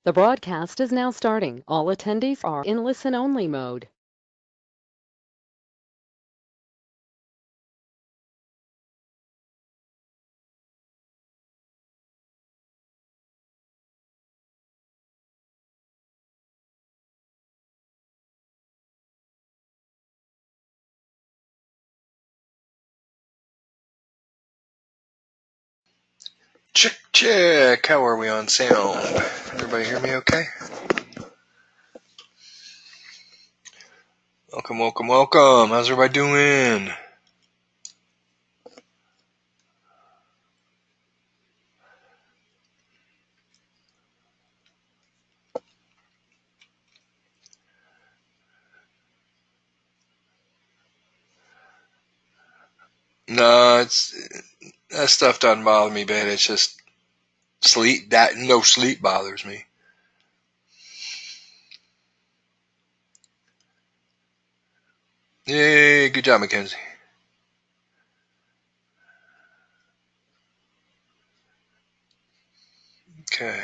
The broadcast is now starting. All attendees are in listen-only mode. Check, check. How are we on sound? Everybody hear me okay? Welcome, welcome, welcome. How's everybody doing? No, that stuff doesn't bother me bad. It's just sleep. No sleep bothers me. Yay, good job, Mackenzie. Okay.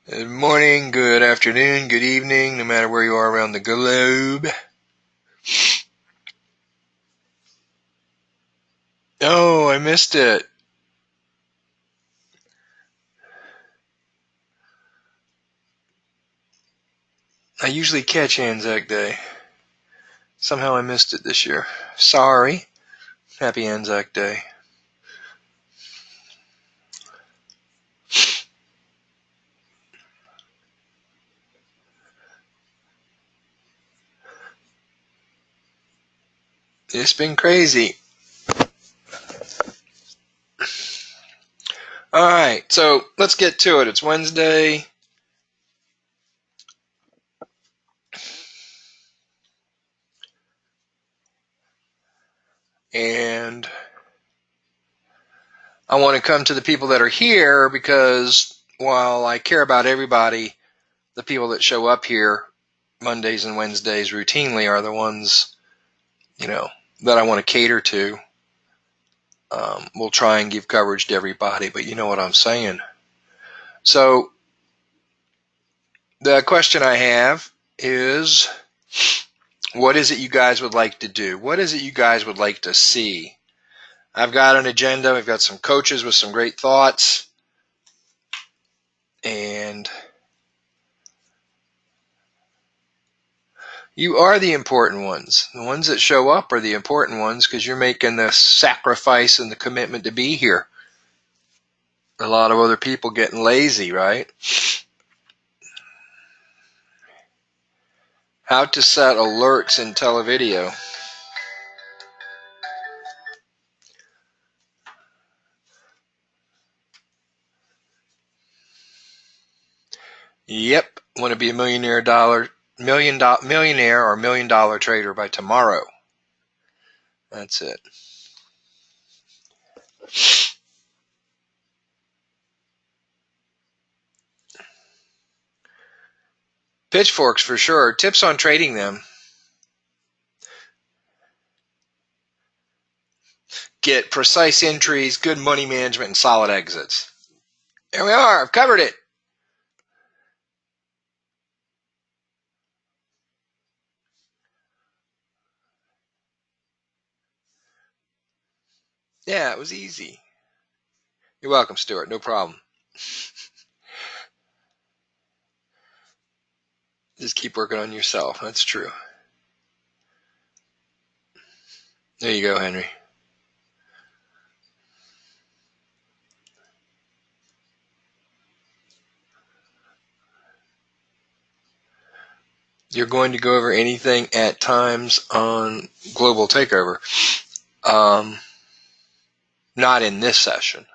Good morning, good afternoon, good evening, no matter where you are around the globe. Oh, I missed it. I usually catch Anzac Day. Somehow I missed it this year. Sorry. Happy Anzac Day. It's been crazy. All right, so let's get to it. It's Wednesday. And I want to come to the people that are here because while I care about everybody, the people that show up here Mondays and Wednesdays routinely are the ones, that I want to cater to. We'll try and give coverage to everybody, but you know what I'm saying. So the question I have is, what is it you guys would like to do? What is it you guys would like to see? I've got an agenda. We've got some coaches with some great thoughts. And you are the important ones. The ones that show up are the important ones because you're making the sacrifice and the commitment to be here. A lot of other people getting lazy, right? How to set alerts in televideo. Yep, want to be a millionaire or $1 million trader by tomorrow. That's it. Pitchforks for sure. Tips on trading them. Get precise entries, good money management, and solid exits. There we are. I've covered it. Yeah, it was easy. You're welcome, Stuart. No problem. Just keep working on yourself. That's true. There you go, Henry. You're going to go over anything at times on Global Takeover. Not in this session.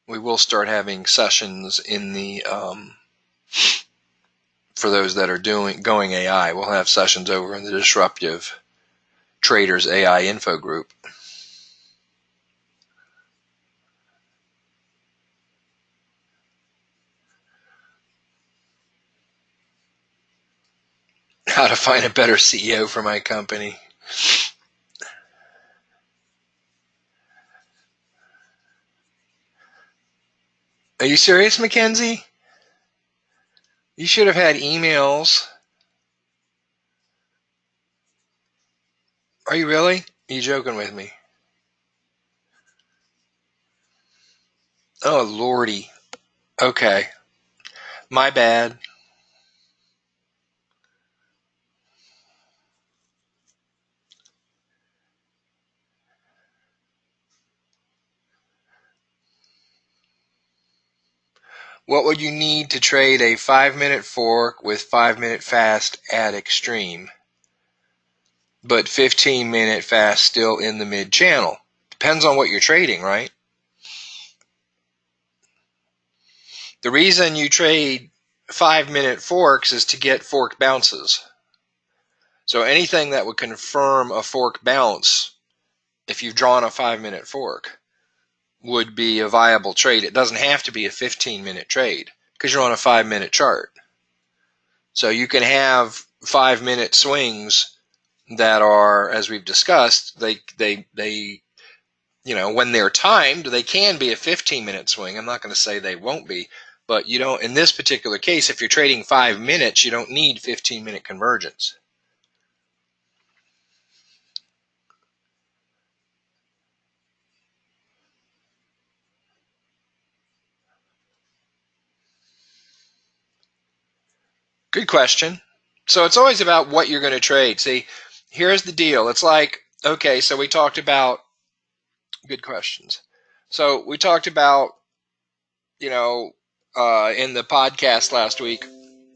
We will start having sessions in the for those that are going AI. We'll have sessions over in the Disruptive Traders AI info group. How to find a better CEO for my company. Are you serious, Mackenzie? You should have had emails. Are you really? Are you joking with me? Oh, Lordy. Okay. My bad. What would you need to trade a 5-minute fork with 5-minute fast at extreme, but 15-minute fast still in the mid channel? Depends on what you're trading, right? The reason you trade 5-minute forks is to get fork bounces. So anything that would confirm a fork bounce, if you've drawn a 5-minute fork, would be a viable trade. It doesn't have to be a 15-minute trade because you're on a 5-minute chart. So you can have 5-minute swings that are, as we've discussed, they when they're timed, they can be a 15-minute swing. I'm not going to say they won't be, but you don't. In this particular case, if you're trading 5 minutes, you don't need 15-minute convergence. Good question. So it's always about what you're going to trade. See, here's the deal. It's like, okay, so we talked about good questions. So we talked about, in the podcast last week,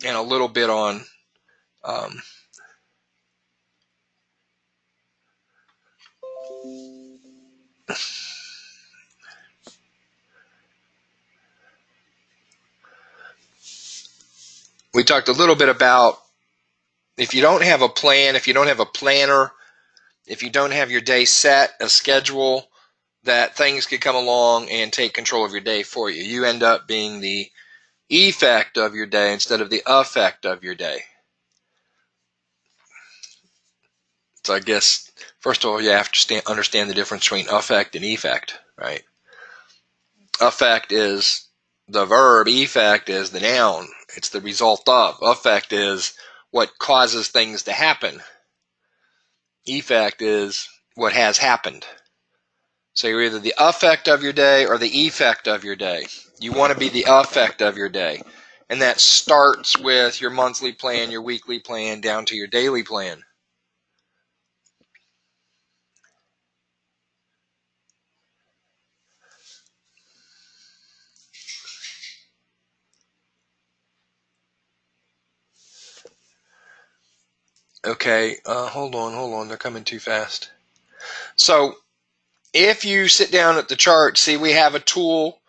and a little bit on we talked a little bit about if you don't have a plan, if you don't have a planner, if you don't have your day set, a schedule, that things could come along and take control of your day for you. You end up being the effect of your day instead of the effect of your day. So I guess, first of all, you have to understand the difference between affect and effect, right? Affect is the verb, effect is the noun. It's the result of. Affect is what causes things to happen. Effect is what has happened. So you're either the affect of your day or the effect of your day. You want to be the affect of your day. And that starts with your monthly plan, your weekly plan, down to your daily plan. Okay, hold on, they're coming too fast. So if you sit down at the chart, see we have a tool.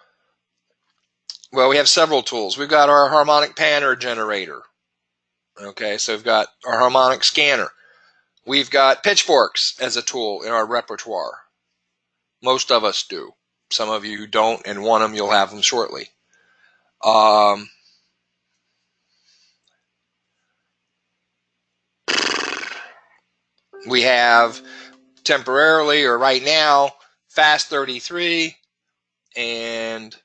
Well, we have several tools. We've got our harmonic pattern generator. Okay, so we've got our harmonic scanner. We've got pitchforks as a tool in our repertoire. Most of us do. Some of you who don't and want them, you'll have them shortly. We have temporarily, or right now, Fast 33 and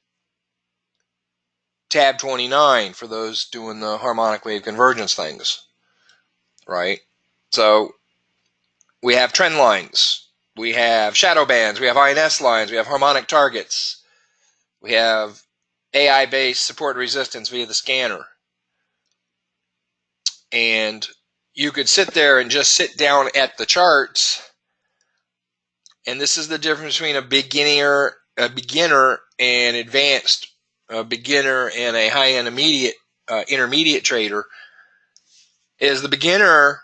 Tab 29 for those doing the harmonic wave convergence things, right? So we have trend lines, we have shadow bands, we have INS lines, we have harmonic targets, we have AI-based support and resistance via the scanner. And you could sit there and just sit down at the charts, and this is the difference between a beginner and advanced, a beginner and a high-end intermediate trader. Is the beginner,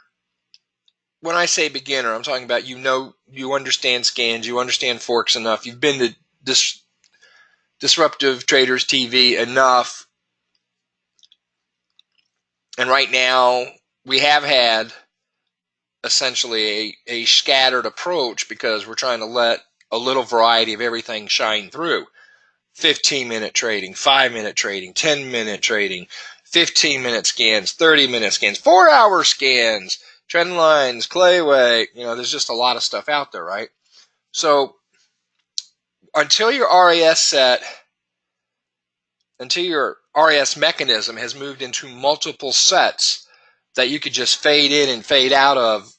when I say beginner, I'm talking about you understand scans, you understand forks enough, you've been to Disruptive Traders TV enough, and right now we have had essentially a scattered approach because we're trying to let a little variety of everything shine through. 15-minute trading, 5-minute trading, 10-minute trading, 15-minute scans, 30-minute scans, 4-hour scans, trend lines, clayway. There's just a lot of stuff out there, right? So until your RAS set until your RAS mechanism has moved into multiple sets that you could just fade in and fade out of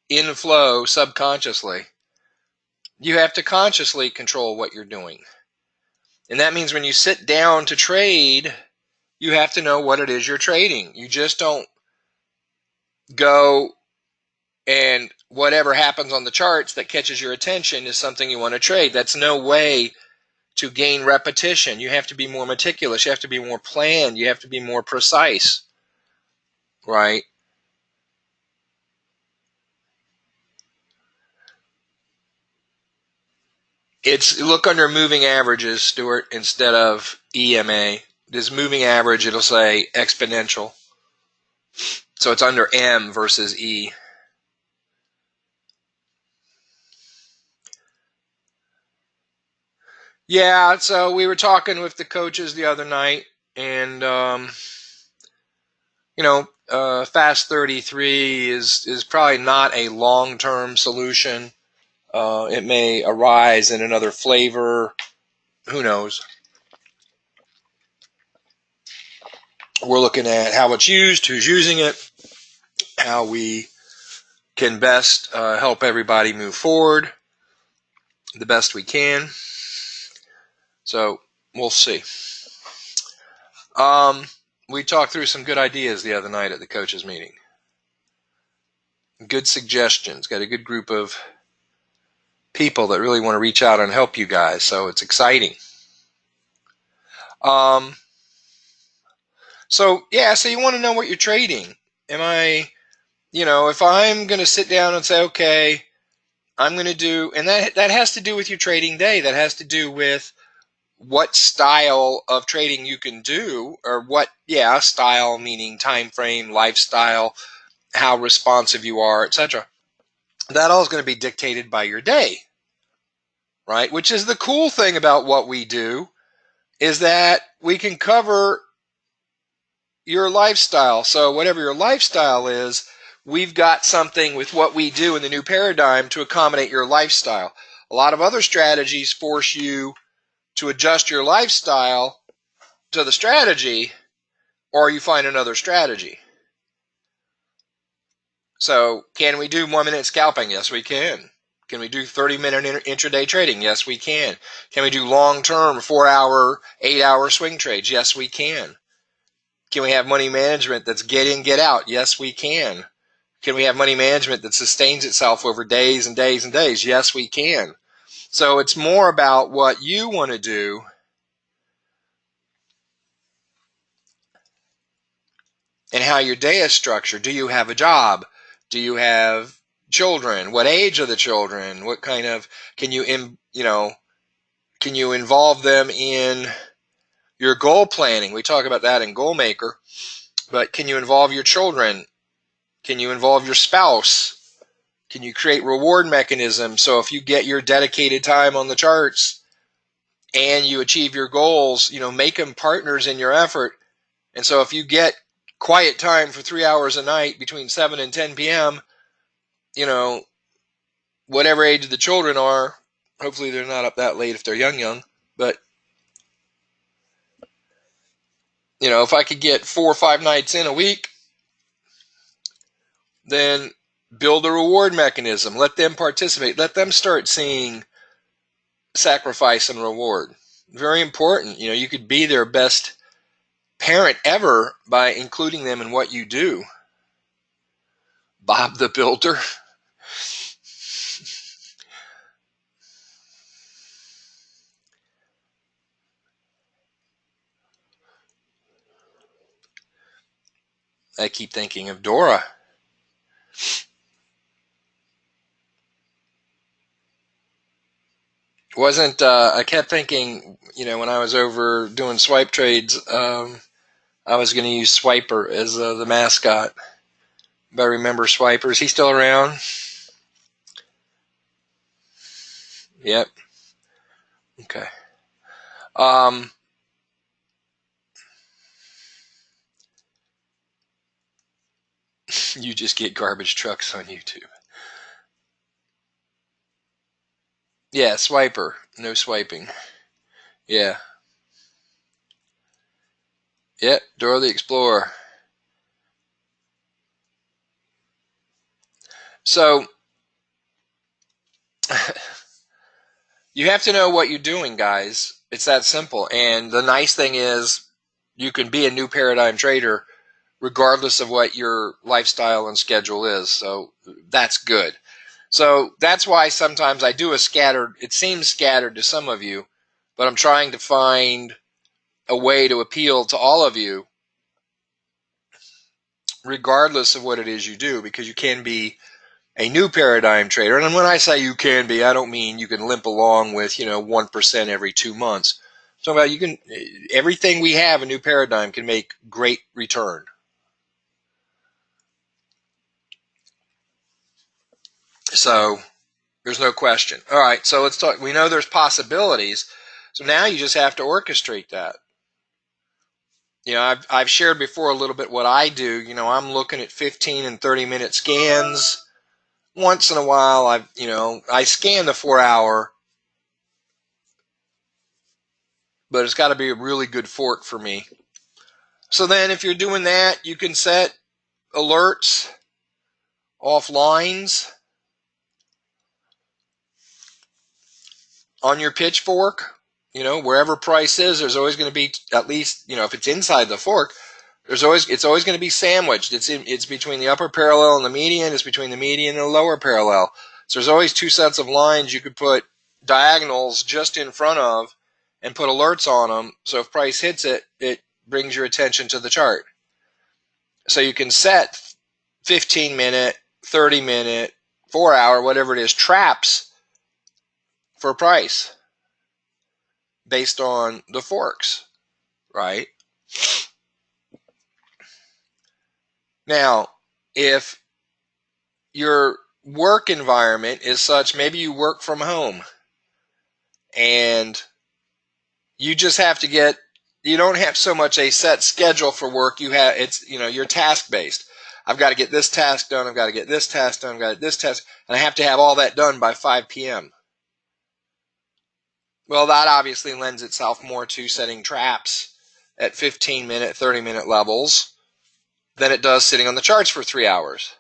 in flow subconsciously, you have to consciously control what you're doing. And that means when you sit down to trade, you have to know what it is you're trading. You just don't go and whatever happens on the charts that catches your attention is something you want to trade. That's no way to gain repetition. You have to be more meticulous. You have to be more planned. You have to be more precise, right? It's look under moving averages, Stuart, instead of EMA. This moving average, it'll say exponential. So it's under M versus E. Yeah, so we were talking with the coaches the other night, and Fast 33 is probably not a long-term solution. It may arise in another flavor. Who knows? We're looking at how it's used, who's using it, how we can best help everybody move forward the best we can. So we'll see. We talked through some good ideas the other night at the coaches meeting. Good suggestions. Got a good group of people that really want to reach out and help you guys. So it's exciting. So you want to know what you're trading. If I'm going to sit down and say, okay, I'm going to do, and that has to do with your trading day. That has to do with what style of trading you can do, or style meaning time frame, lifestyle, how responsive you are, etc. That all is going to be dictated by your day, right? Which is the cool thing about what we do, is that we can cover your lifestyle. So whatever your lifestyle is, we've got something with what we do in the new paradigm to accommodate your lifestyle. A lot of other strategies force you to adjust your lifestyle to the strategy, or you find another strategy. So can we do 1 minute scalping? Yes, we can. Can we do 30-minute intraday trading? Yes, we can. Can we do long-term 4-hour, 8-hour swing trades? Yes, we can. Can we have money management that's get in, get out? Yes, we can. Can we have money management that sustains itself over days and days and days? Yes, we can. So it's more about what you want to do and how your day is structured. Do you have a job? Do you have children? What age are the children? What kind of, can you involve them in your goal planning? We talk about that in Goal Maker, but can you involve your children? Can you involve your spouse? Can you create reward mechanisms so if you get your dedicated time on the charts and you achieve your goals, make them partners in your effort. And so if you get quiet time for 3 hours a night between 7 and 10 p.m., whatever age the children are, hopefully they're not up that late if they're young, but if I could get 4 or 5 nights in a week, then build a reward mechanism. Let them participate. Let them start seeing sacrifice and reward. Very important. You could be their best parent ever by including them in what you do. Bob the Builder. I keep thinking of Dora. I kept thinking, when I was over doing swipe trades, I was going to use Swiper as the mascot. But I remember Swiper. Is he still around? Yep. Okay. You just get garbage trucks on YouTube. Yeah, Swiper. No swiping. Yeah. Yep, Dora the Explorer. So you have to know what you're doing, guys. It's that simple. And the nice thing is you can be a new paradigm trader regardless of what your lifestyle and schedule is. So that's good. So that's why sometimes I do a scattered, it seems scattered to some of you, but I'm trying to find a way to appeal to all of you regardless of what it is you do, because you can be a new paradigm trader. And when I say you can be, I don't mean you can limp along with, 1% every 2 months. So about you can, everything we have, a new paradigm can make great return. So there's no question. All right, so let's talk. We know there's possibilities. So now you just have to orchestrate that. I've shared before a little bit what I do. I'm looking at 15 and 30-minute scans. Once in a while, I scan the 4-hour, but it's got to be a really good fork for me. So then if you're doing that, you can set alerts off lines on your pitchfork. Wherever price is, there's always going to be, at least, if it's inside the fork, it's always going to be sandwiched. It's between the upper parallel and the median. It's between the median and the lower parallel. So there's always two sets of lines you could put diagonals just in front of and put alerts on them. So if price hits it, it brings your attention to the chart. So you can set 15-minute, 30-minute, 4-hour, whatever it is, traps for price based on the forks, right? Now, if your work environment is such, maybe you work from home and you just have to you don't have so much a set schedule for work. You're task based. I've got to get this task done. I've got to get this task done. I've got to get this task, and I have to have all that done by 5 p.m. Well, that obviously lends itself more to setting traps at 15-minute, 30-minute levels than it does sitting on the charts for 3 hours.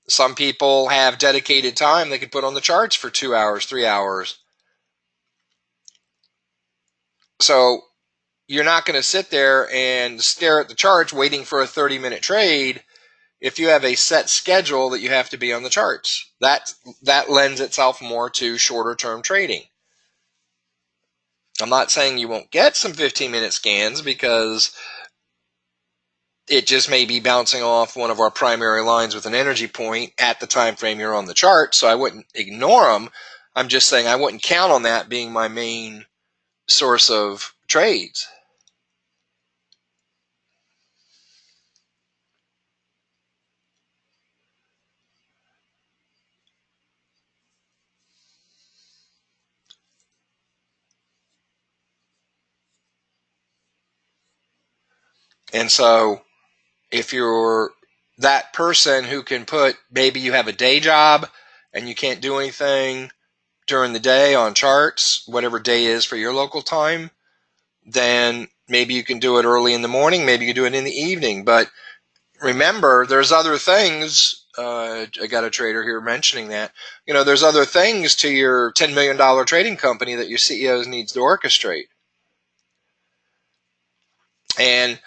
Some people have dedicated time they could put on the charts for 2 hours, 3 hours. So you're not going to sit there and stare at the charts waiting for a 30-minute trade if you have a set schedule that you have to be on the charts. That lends itself more to shorter term trading. I'm not saying you won't get some 15-minute scans, because it just may be bouncing off one of our primary lines with an energy point at the time frame you're on the chart, so I wouldn't ignore them. I'm just saying I wouldn't count on that being my main source of trades. And so if you're that person who can maybe you have a day job and you can't do anything during the day on charts, whatever day is for your local time, then maybe you can do it early in the morning, maybe you can do it in the evening. But remember, there's other things. I got a trader here mentioning that. There's other things to your $10 million trading company that your CEO needs to orchestrate. And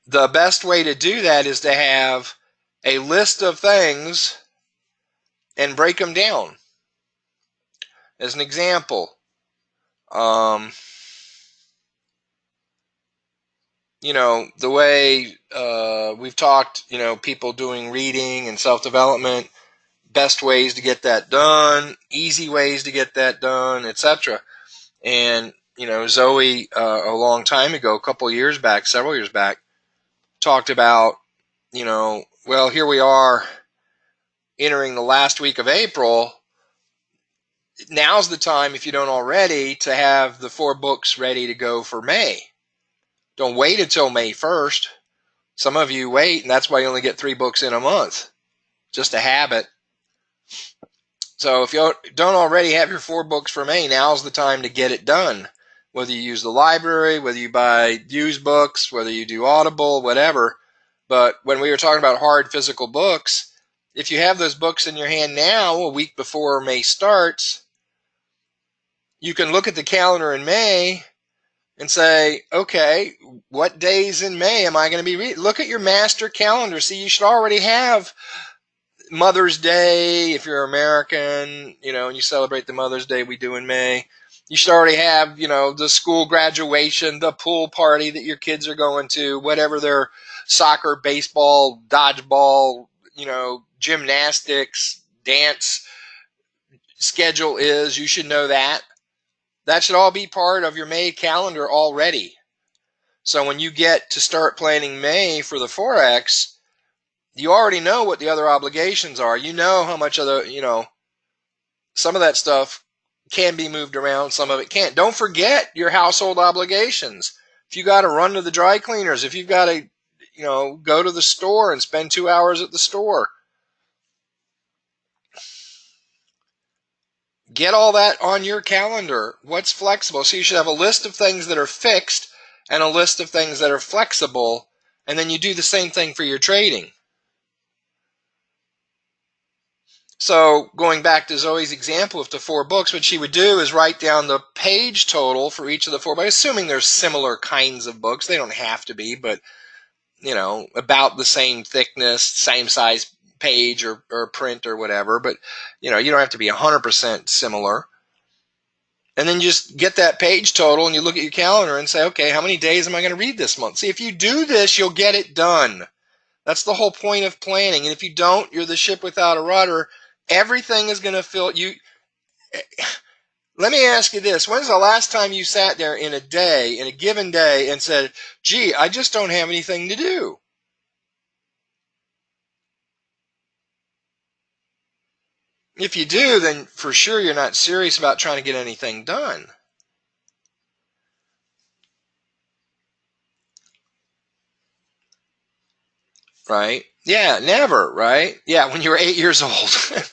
the best way to do that is to have a list of things and break them down. As an example, the way we've talked, people doing reading and self-development, best ways to get that done, easy ways to get that done, etc. And, Zoe, a long time ago, several years back, talked about, well, here we are entering the last week of April. Now's the time, if you don't already, to have the 4 books ready to go for May. Don't wait until May 1st. Some of you wait, and that's why you only get 3 books in a month. Just a habit. So if you don't already have your 4 books for May, now's the time to get it done. whether you use the library, whether you buy used books, whether you do Audible, whatever. But when we were talking about hard physical books, if you have those books in your hand now, a week before May starts, you can look at the calendar in May and say, okay, what days in May am I going to be reading? Look at your master calendar. See, you should already have Mother's Day, if you're American, and you celebrate the Mother's Day we do in May. You should already have, the school graduation, the pool party that your kids are going to, whatever their soccer, baseball, dodgeball, gymnastics, dance schedule is. You should know that. That should all be part of your May calendar already. So when you get to start planning May for the Forex, you already know what the other obligations are. You know how much of the, some of that stuff can be moved around, some of it can't. Don't forget your household obligations. If you got to run to the dry cleaners, if you've got to, go to the store and spend 2 hours at the store, get all that on your calendar. What's flexible? So you should have a list of things that are fixed and a list of things that are flexible, and then you do the same thing for your trading. So going back to Zoe's example of the 4 books, what she would do is write down the page total for each of the 4 books, assuming they're similar kinds of books. They don't have to be, but, about the same thickness, same size page or print or whatever. But, you don't have to be 100% similar. And then just get that page total and you look at your calendar and say, okay, how many days am I going to read this month? See, if you do this, you'll get it done. That's the whole point of planning. And if you don't, you're the ship without a rudder. Everything is going to fill you. Let me ask you this. When's the last time you sat there in a given day, and said, gee, I just don't have anything to do? If you do, then for sure you're not serious about trying to get anything done. Right? Yeah, never, right? Yeah, when you were 8 years old.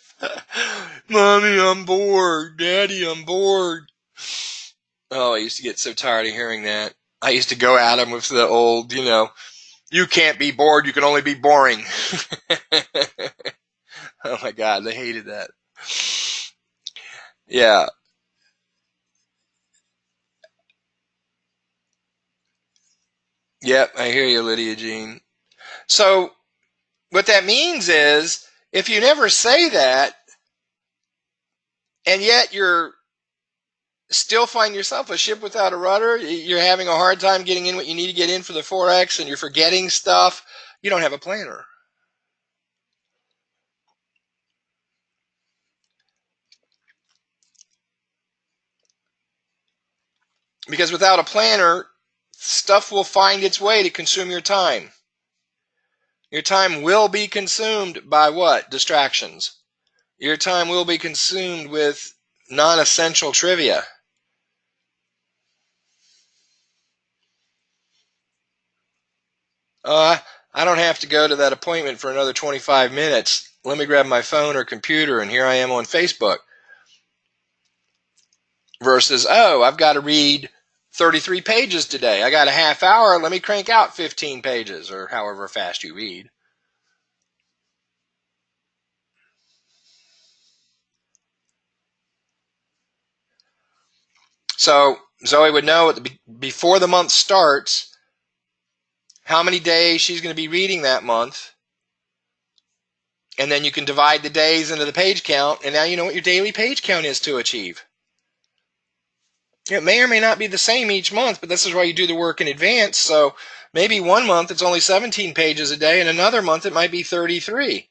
Mommy, I'm bored. Daddy, I'm bored. Oh, I used to get so tired of hearing that. I used to go at him with the old, you can't be bored, you can only be boring. Oh my God, they hated that. Yeah. Yep, I hear you, Lydia Jean. So what that means is, if you never say that, and yet you're still find yourself a ship without a rudder, you're having a hard time getting in what you need to get in for the Forex, and you're forgetting stuff, you don't have a planner. Because without a planner, stuff will find its way to consume your time. Your time will be consumed by what? Distractions. Your time will be consumed with non-essential trivia. I don't have to go to that appointment for another 25 minutes. Let me grab my phone or computer, and here I am on Facebook. Versus, oh, I've got to read 33 pages today. I got a half hour. Let me crank out 15 pages, or however fast you read. So Zoe would know before the month starts how many days she's going to be reading that month. And then you can divide the days into the page count, and now you know what your daily page count is to achieve. It may or may not be the same each month, but this is why you do the work in advance. So maybe one month it's only 17 pages a day, and another month it might be 33.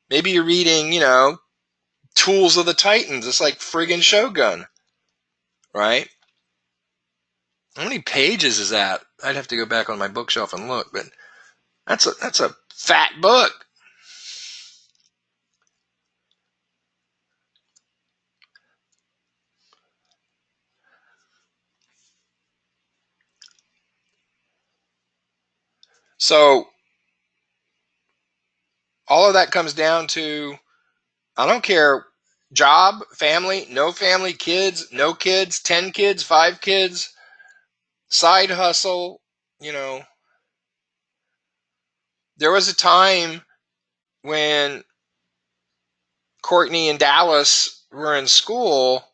Maybe you're reading, Tools of the Titans. It's like friggin' Shogun, right? How many pages is that? I'd have to go back on my bookshelf and look, but that's a fat book. So all of that comes down to, I don't care job, family, no family, kids, no kids, 10 kids, 5 kids, side hustle, you know. There was a time when Courtney and Dallas were in school,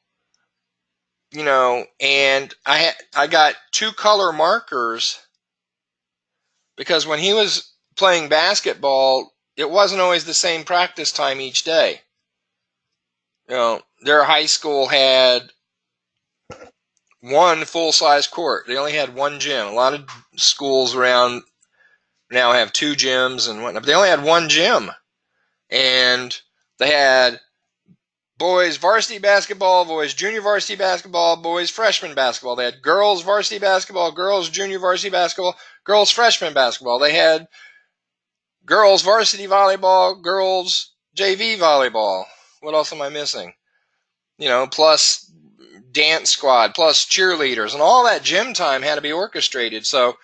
you know, and I got 2 color markers because when he was playing basketball, it wasn't always the same practice time each day. You know, their high school had one full-size court. They only had one gym. A lot of schools around now have 2 gyms and whatnot, but they only had one gym. And they had boys varsity basketball, boys junior varsity basketball, boys freshman basketball. They had girls varsity basketball, girls junior varsity basketball, girls freshman basketball. They had girls varsity volleyball, girls JV volleyball. What else am I missing? You know, plus dance squad, plus cheerleaders, and all that gym time had to be orchestrated. So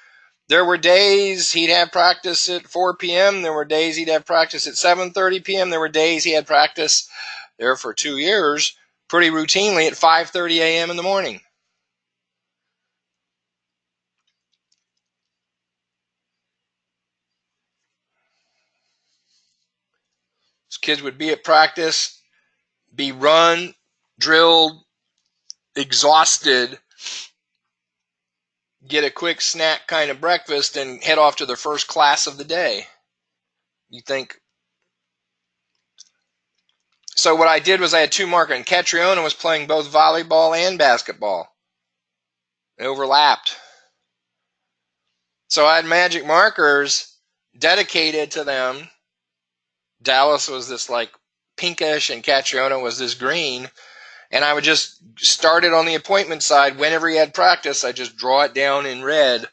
there were days he'd have practice at 4 p.m. There were days he'd have practice at 7:30 p.m. There were days he had practice there for 2 years pretty routinely at 5:30 a.m. in the morning. These kids would be at practice, be run, drilled, exhausted, get a quick snack kind of breakfast, and head off to their first class of the day. You think? So what I did was I had 2 markers, and Catriona was playing both volleyball and basketball. They overlapped. So I had magic markers dedicated to them. Dallas was this like pinkish and Catriona was this green. And I would just start it on the appointment side. Whenever he had practice, I just draw it down in red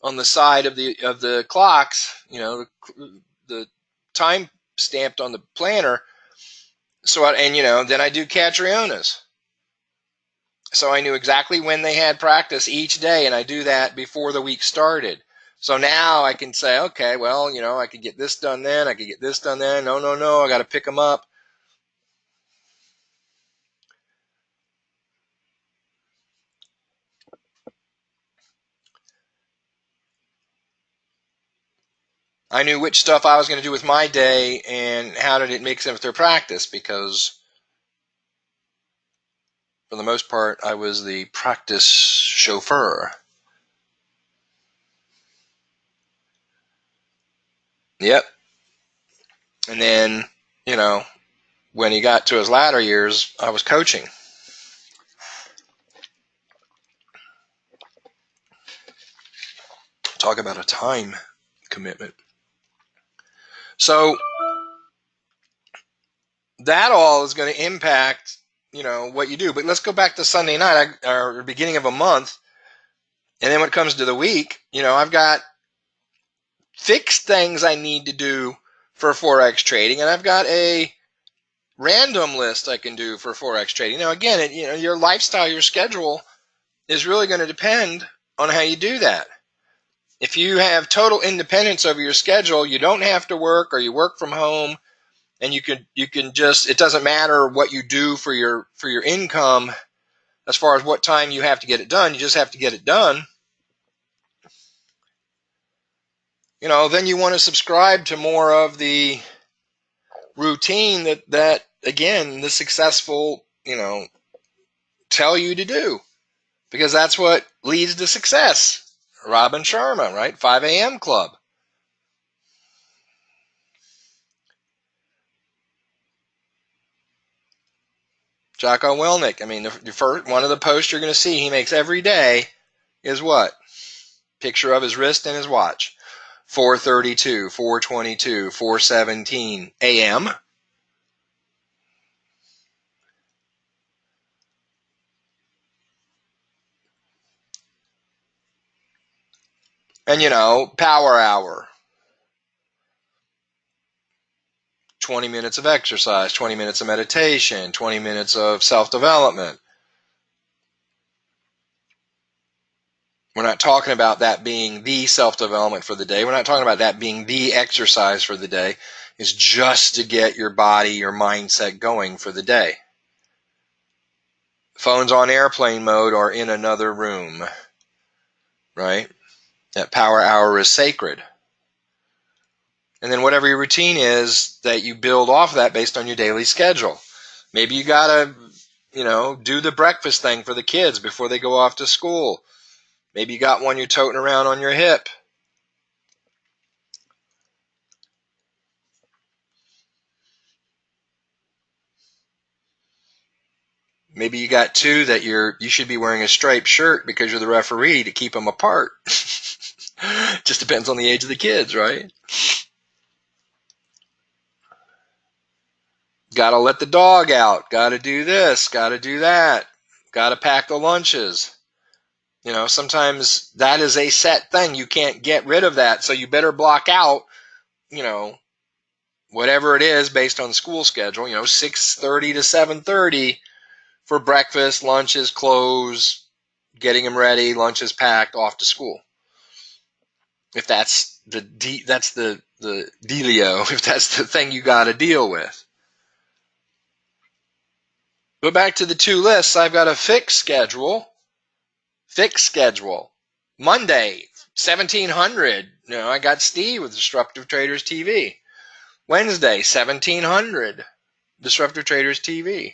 on the side of the clocks, you know, the time stamped on the planner. So you know, then I do Catriona's. So I knew exactly when they had practice each day, and I do that before the week started. So now I can say, okay, well, you know, I could get this done then, I could get this done then. No, I got to pick them up. I knew which stuff I was going to do with my day and how did it make sense with their practice, because for the most part, I was the practice chauffeur. Yep. And then, you know, when he got to his latter years, I was coaching. Talk about a time commitment. So that all is going to impact, you know, what you do. But let's go back to Sunday night, or beginning of a month. And then when it comes to the week, you know, I've got fixed things I need to do for Forex trading, and I've got a random list I can do for Forex trading. Now, again, you know, your lifestyle, your schedule is really going to depend on how you do that. If you have total independence over your schedule, you don't have to work, or you work from home, and you can just, it doesn't matter what you do for your income as far as what time you have to get it done. You just have to get it done. You know, then you want to subscribe to more of the routine that again, the successful, you know, tell you to do, because that's what leads to success. Robin Sharma, right? 5 a.m. Club. Jocko Willink. I mean, the first one of the posts you're going to see he makes every day is what? Picture of his wrist and his watch. 4:32, 4:22, 4:17 a.m. And, you know, power hour. 20 minutes of exercise, 20 minutes of meditation, 20 minutes of self-development. We're not talking about that being the self-development for the day. We're not talking about that being the exercise for the day. is just to get your body, your mindset going for the day. Phone's on airplane mode or in another room, right? That power hour is sacred. And then whatever your routine is, that you build off of that based on your daily schedule. Maybe you gotta, do the breakfast thing for the kids before they go off to school. Maybe you got one you're toting around on your hip. Maybe you got two that you should be wearing a striped shirt because you're the referee to keep them apart. Just depends on the age of the kids, right? Got to let the dog out. Got to do this. Got to do that. Got to pack the lunches. Sometimes that is a set thing. You can't get rid of that. So you better block out, whatever it is based on the school schedule, 6:30 to 7:30 for breakfast, lunches, clothes, getting them ready, lunches packed, off to school. If that's the dealio, if that's the thing you got to deal with. Go back to the two lists. I've got a fixed schedule. Monday, 1700. I got Steve with Disruptive Traders TV. Wednesday, 1700. Disruptive Traders TV.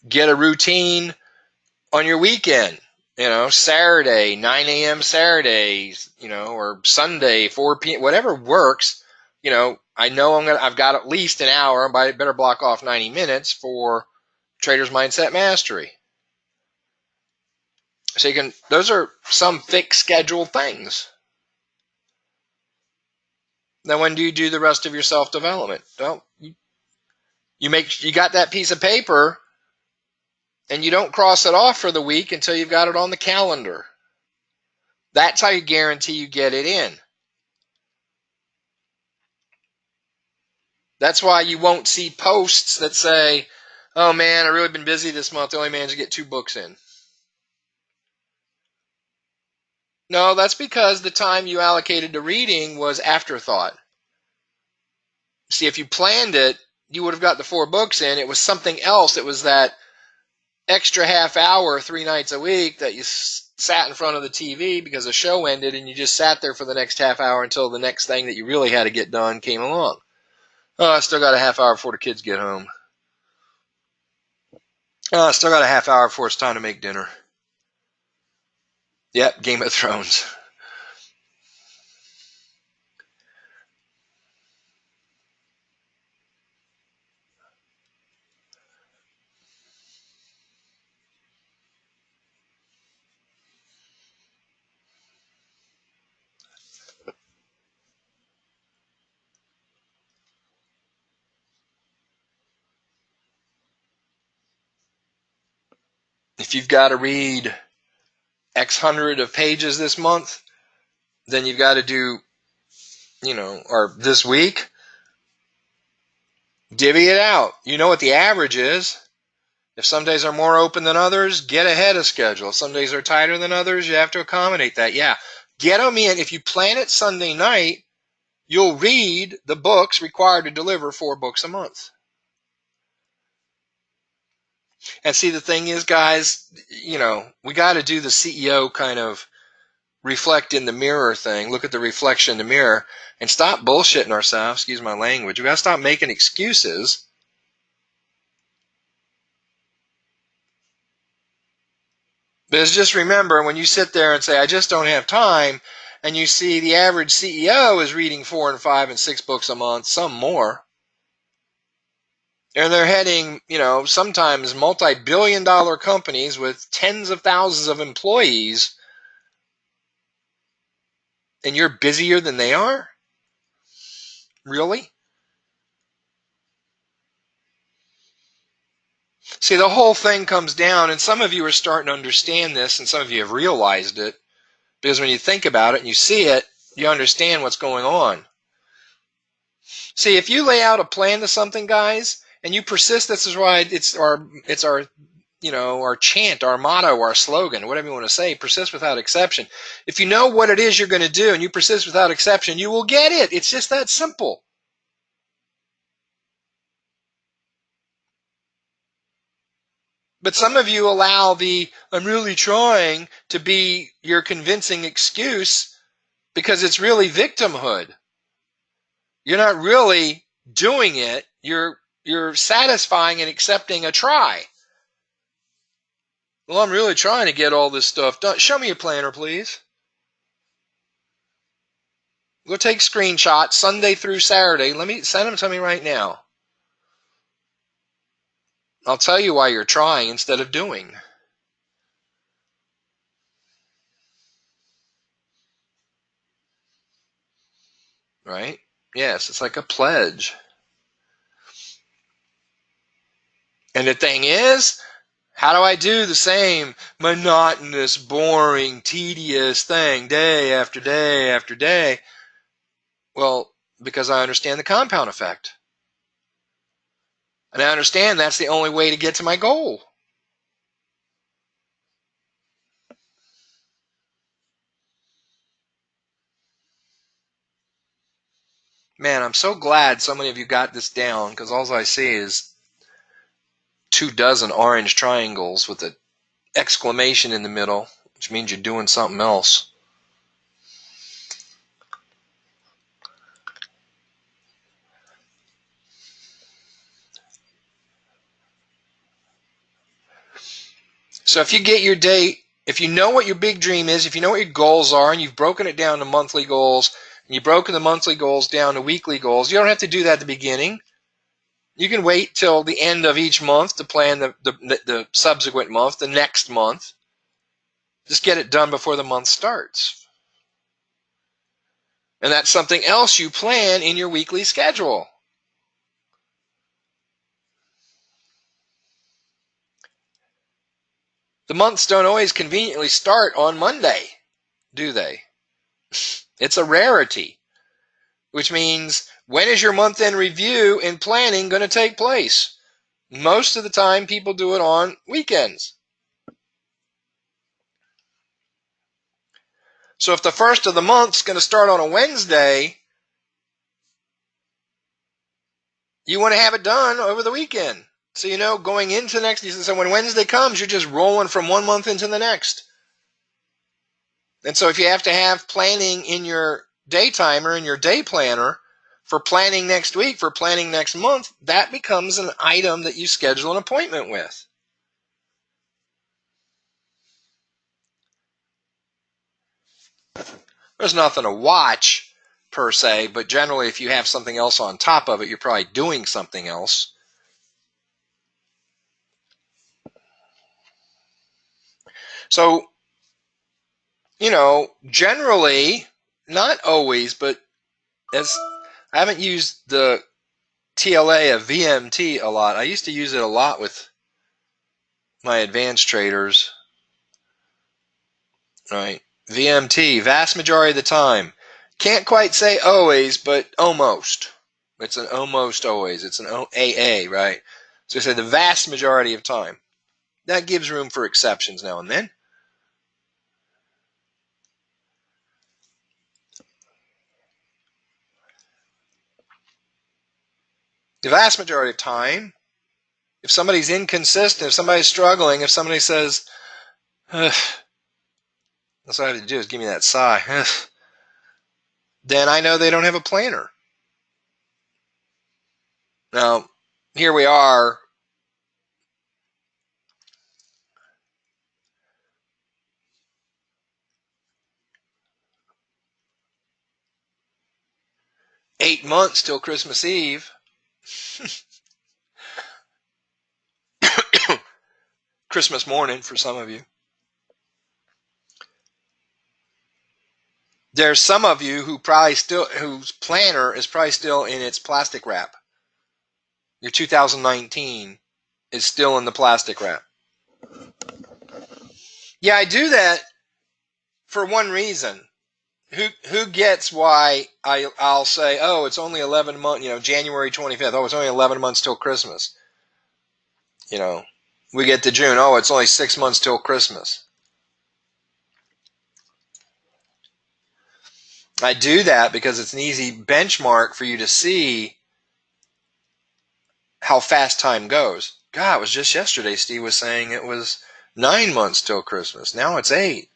Get a routine on your weekend. Saturday, 9 a.m. Saturdays, or Sunday, 4 p.m., whatever works. I know I've got at least an hour, but I better block off 90 minutes for Trader's Mindset Mastery. So those are some fixed schedule things. Now, when do you do the rest of your self-development? Well, you got that piece of paper and you don't cross it off for the week until you've got it on the calendar. That's how you guarantee you get it in. That's why you won't see posts that say, oh man, I've really been busy this month. I only managed to get 2 books in. No, that's because the time you allocated to reading was afterthought. See, if you planned it, you would have got the 4 books in. It was something else. It was that extra half hour 3 nights a week that you sat in front of the TV because the show ended and you just sat there for the next half hour until the next thing that you really had to get done came along. Oh, I still got a half hour before the kids get home. Oh, I still got a half hour before it's time to make dinner. Yep, Game of Thrones. If you've got to read X hundred of pages this month, then you've got to do, or this week, divvy it out. You know what the average is. If some days are more open than others, get ahead of schedule. If some days are tighter than others, you have to accommodate that. Yeah, get them in. If you plan it Sunday night, you'll read the books required to deliver 4 books a month. And see, the thing is, guys, we got to do the CEO kind of reflect in the mirror thing. Look at the reflection in the mirror and stop bullshitting ourselves. Excuse my language. We got to stop making excuses. But just remember, when you sit there and say, I just don't have time, and you see the average CEO is reading 4 and 5 and 6 books a month, some more, and they're heading, sometimes multi-billion-dollar companies with tens of thousands of employees, and you're busier than they are? Really? See, the whole thing comes down, and some of you are starting to understand this, and some of you have realized it, because when you think about it and you see it, you understand what's going on. See, if you lay out a plan to something, guys, and you persist, this is why it's our our chant, our motto, our slogan, whatever you want to say, persist without exception. If you know what it is you're going to do and you persist without exception, you will get it. It's just that simple. But some of you allow the "I'm really trying" to be your convincing excuse because it's really victimhood. You're not really doing it. You're satisfying and accepting a try. Well, I'm really trying to get all this stuff done. Show me a planner, please. Go take screenshots Sunday through Saturday. Send them to me right now. I'll tell you why you're trying instead of doing. Right? Yes, it's like a pledge. And the thing is, how do I do the same monotonous, boring, tedious thing day after day after day? Well, because I understand the compound effect. And I understand that's the only way to get to my goal. Man, I'm so glad so many of you got this down, because all I see is 24 orange triangles with an exclamation in the middle, which means you're doing something else. So if you get your day, if you know what your big dream is, if you know what your goals are, and you've broken it down to monthly goals, and you've broken the monthly goals down to weekly goals, you don't have to do that at the beginning. You can wait till the end of each month to plan the subsequent month, the next month. Just get it done before the month starts. And that's something else you plan in your weekly schedule. The months don't always conveniently start on Monday, do they? It's a rarity, which means, when is your month-end review and planning going to take place? Most of the time, people do it on weekends. So if the first of the month is going to start on a Wednesday, you want to have it done over the weekend. So going into next, so when Wednesday comes, you're just rolling from one month into the next. And so if you have to have planning in your day timer, in your day planner, for planning next week, for planning next month, that becomes an item that you schedule an appointment with. There's nothing to watch per se, but generally if you have something else on top of it, you're probably doing something else. So, generally, not always, but as I haven't used the TLA of VMT a lot. I used to use it a lot with my advanced traders. Right? VMT, vast majority of the time. Can't quite say always, but almost. It's an almost always. It's an AA, right? So I say the vast majority of time. That gives room for exceptions now and then. The vast majority of time, if somebody's inconsistent, if somebody's struggling, if somebody says, that's what I have to do is give me that sigh, then I know they don't have a planner. Now, here we are. Eight months till Christmas Eve. Christmas morning for some of you. There's some of you whose planner is probably still in its plastic wrap. Your 2019 is still in the plastic wrap. Yeah, I do that for one reason. Who gets why I'll say, oh, it's only 11 months, January 25th. Oh, it's only 11 months till Christmas. We get to June. Oh, it's only 6 months till Christmas. I do that because it's an easy benchmark for you to see how fast time goes. God, it was just yesterday Steve was saying it was 9 months till Christmas. Now it's 8.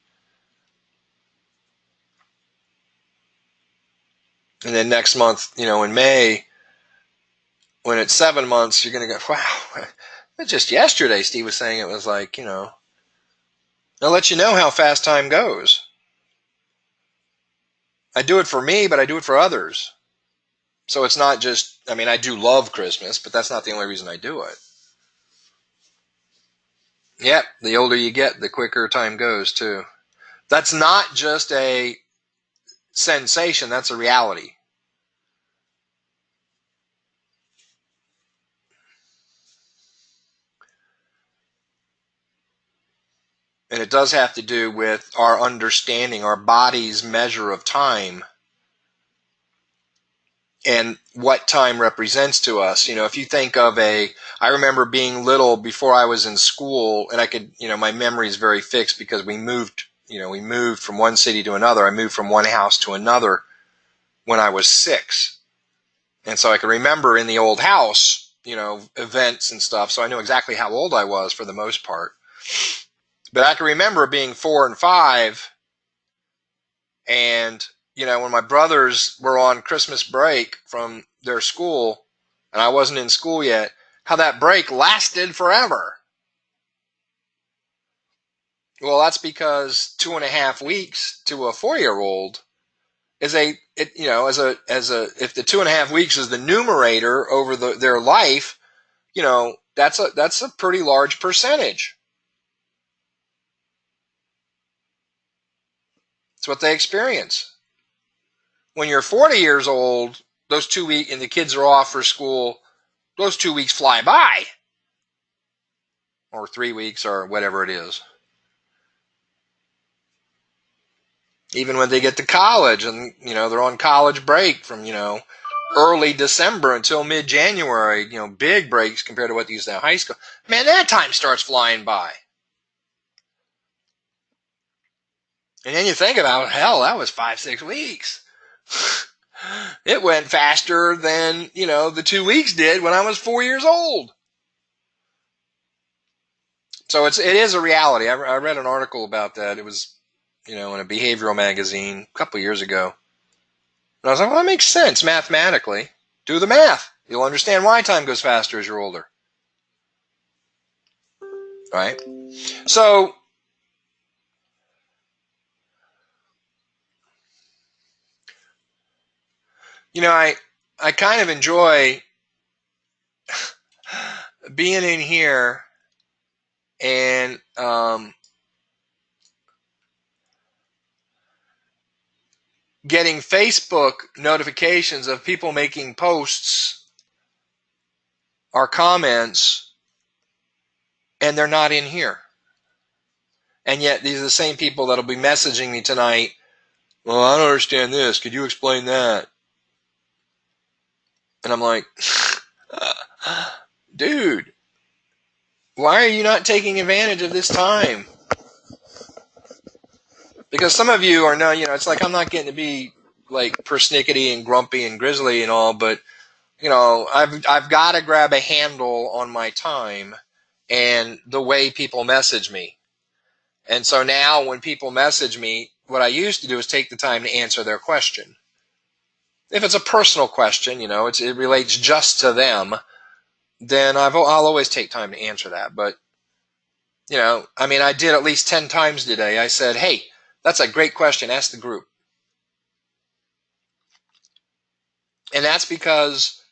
And then next month, in May, when it's 7 months, you're going to go, wow, but just yesterday Steve was saying it was like, I'll let you know how fast time goes. I do it for me, but I do it for others. So it's not just, I do love Christmas, but that's not the only reason I do it. Yep, the older you get, the quicker time goes too. That's not just a sensation, that's a reality. And it does have to do with our understanding, our body's measure of time, and what time represents to us. If you think of I remember being little before I was in school, and I could, my memory is very fixed because we moved from one city to another. I moved from one house to another when I was 6. And so I can remember in the old house, events and stuff. So I knew exactly how old I was for the most part. But I can remember being 4 and 5, and when my brothers were on Christmas break from their school and I wasn't in school yet, how that break lasted forever. Well, that's because 2.5 weeks to a 4-year-old is if the 2.5 weeks is the numerator over their life, that's a pretty large percentage. It's what they experience. When you're 40 years old, those 2 weeks, and the kids are off for school, those 2 weeks fly by. Or 3 weeks, or whatever it is. Even when they get to college and, they're on college break from, early December until mid-January, big breaks compared to what they used to have in high school. Man, that time starts flying by. And then you think about, hell, that was 5-6 weeks. It went faster than, the 2 weeks did when I was 4 years old. So it is a reality. I read an article about that. It was, in a behavioral magazine a couple years ago. And I was like, well, that makes sense mathematically. Do the math. You'll understand why time goes faster as you're older. Right? So, I kind of enjoy being in here and getting Facebook notifications of people making posts or comments, and they're not in here. And yet these are the same people that'll be messaging me tonight. Well, I don't understand this. Could you explain that? And I'm like, dude, why are you not taking advantage of this time? Because some of you are now, it's like I'm not getting to be like persnickety and grumpy and grizzly and all, but I've got to grab a handle on my time and the way people message me. And so now when people message me, what I used to do is take the time to answer their question. If it's a personal question, it relates just to them, then I'll always take time to answer that. But, I did at least 10 times today. I said, hey, that's a great question. Ask the group. And that's because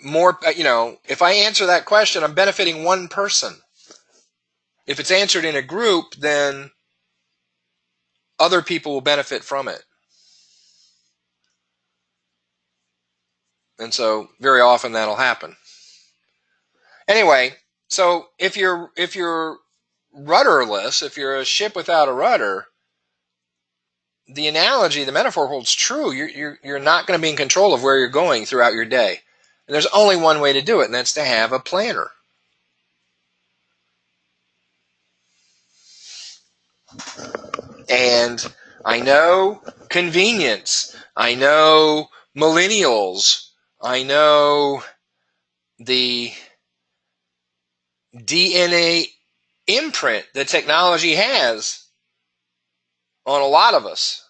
if I answer that question, I'm benefiting one person. If it's answered in a group, then other people will benefit from it. And so very often that'll happen. Anyway, so if you're rudderless, if you're a ship without a rudder, the analogy, the metaphor holds true. You're not going to be in control of where you're going throughout your day. And there's only one way to do it, and that's to have a planner. And I know convenience. I know millennials. I know the DNA imprint that technology has on a lot of us.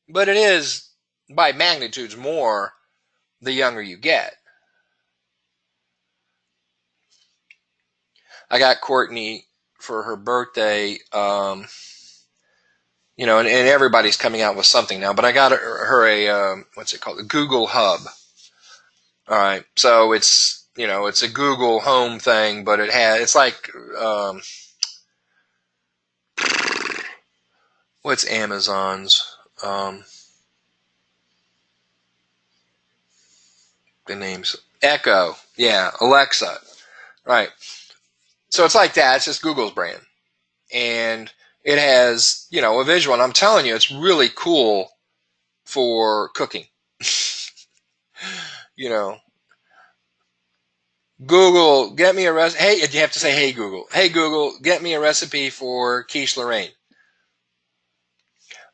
But it is by magnitudes more the younger you get. I got Courtney for her birthday, and everybody's coming out with something now, but I got her a, what's it called? A Google Hub. All right. So it's a Google Home thing, but it's like, what's Amazon's, the names? Echo. Yeah. Alexa. Right. So it's like that. It's just Google's brand. And it has, a visual. And I'm telling you, it's really cool for cooking. Google, get me a recipe. Hey, you have to say, hey, Google. Hey, Google, get me a recipe for quiche Lorraine.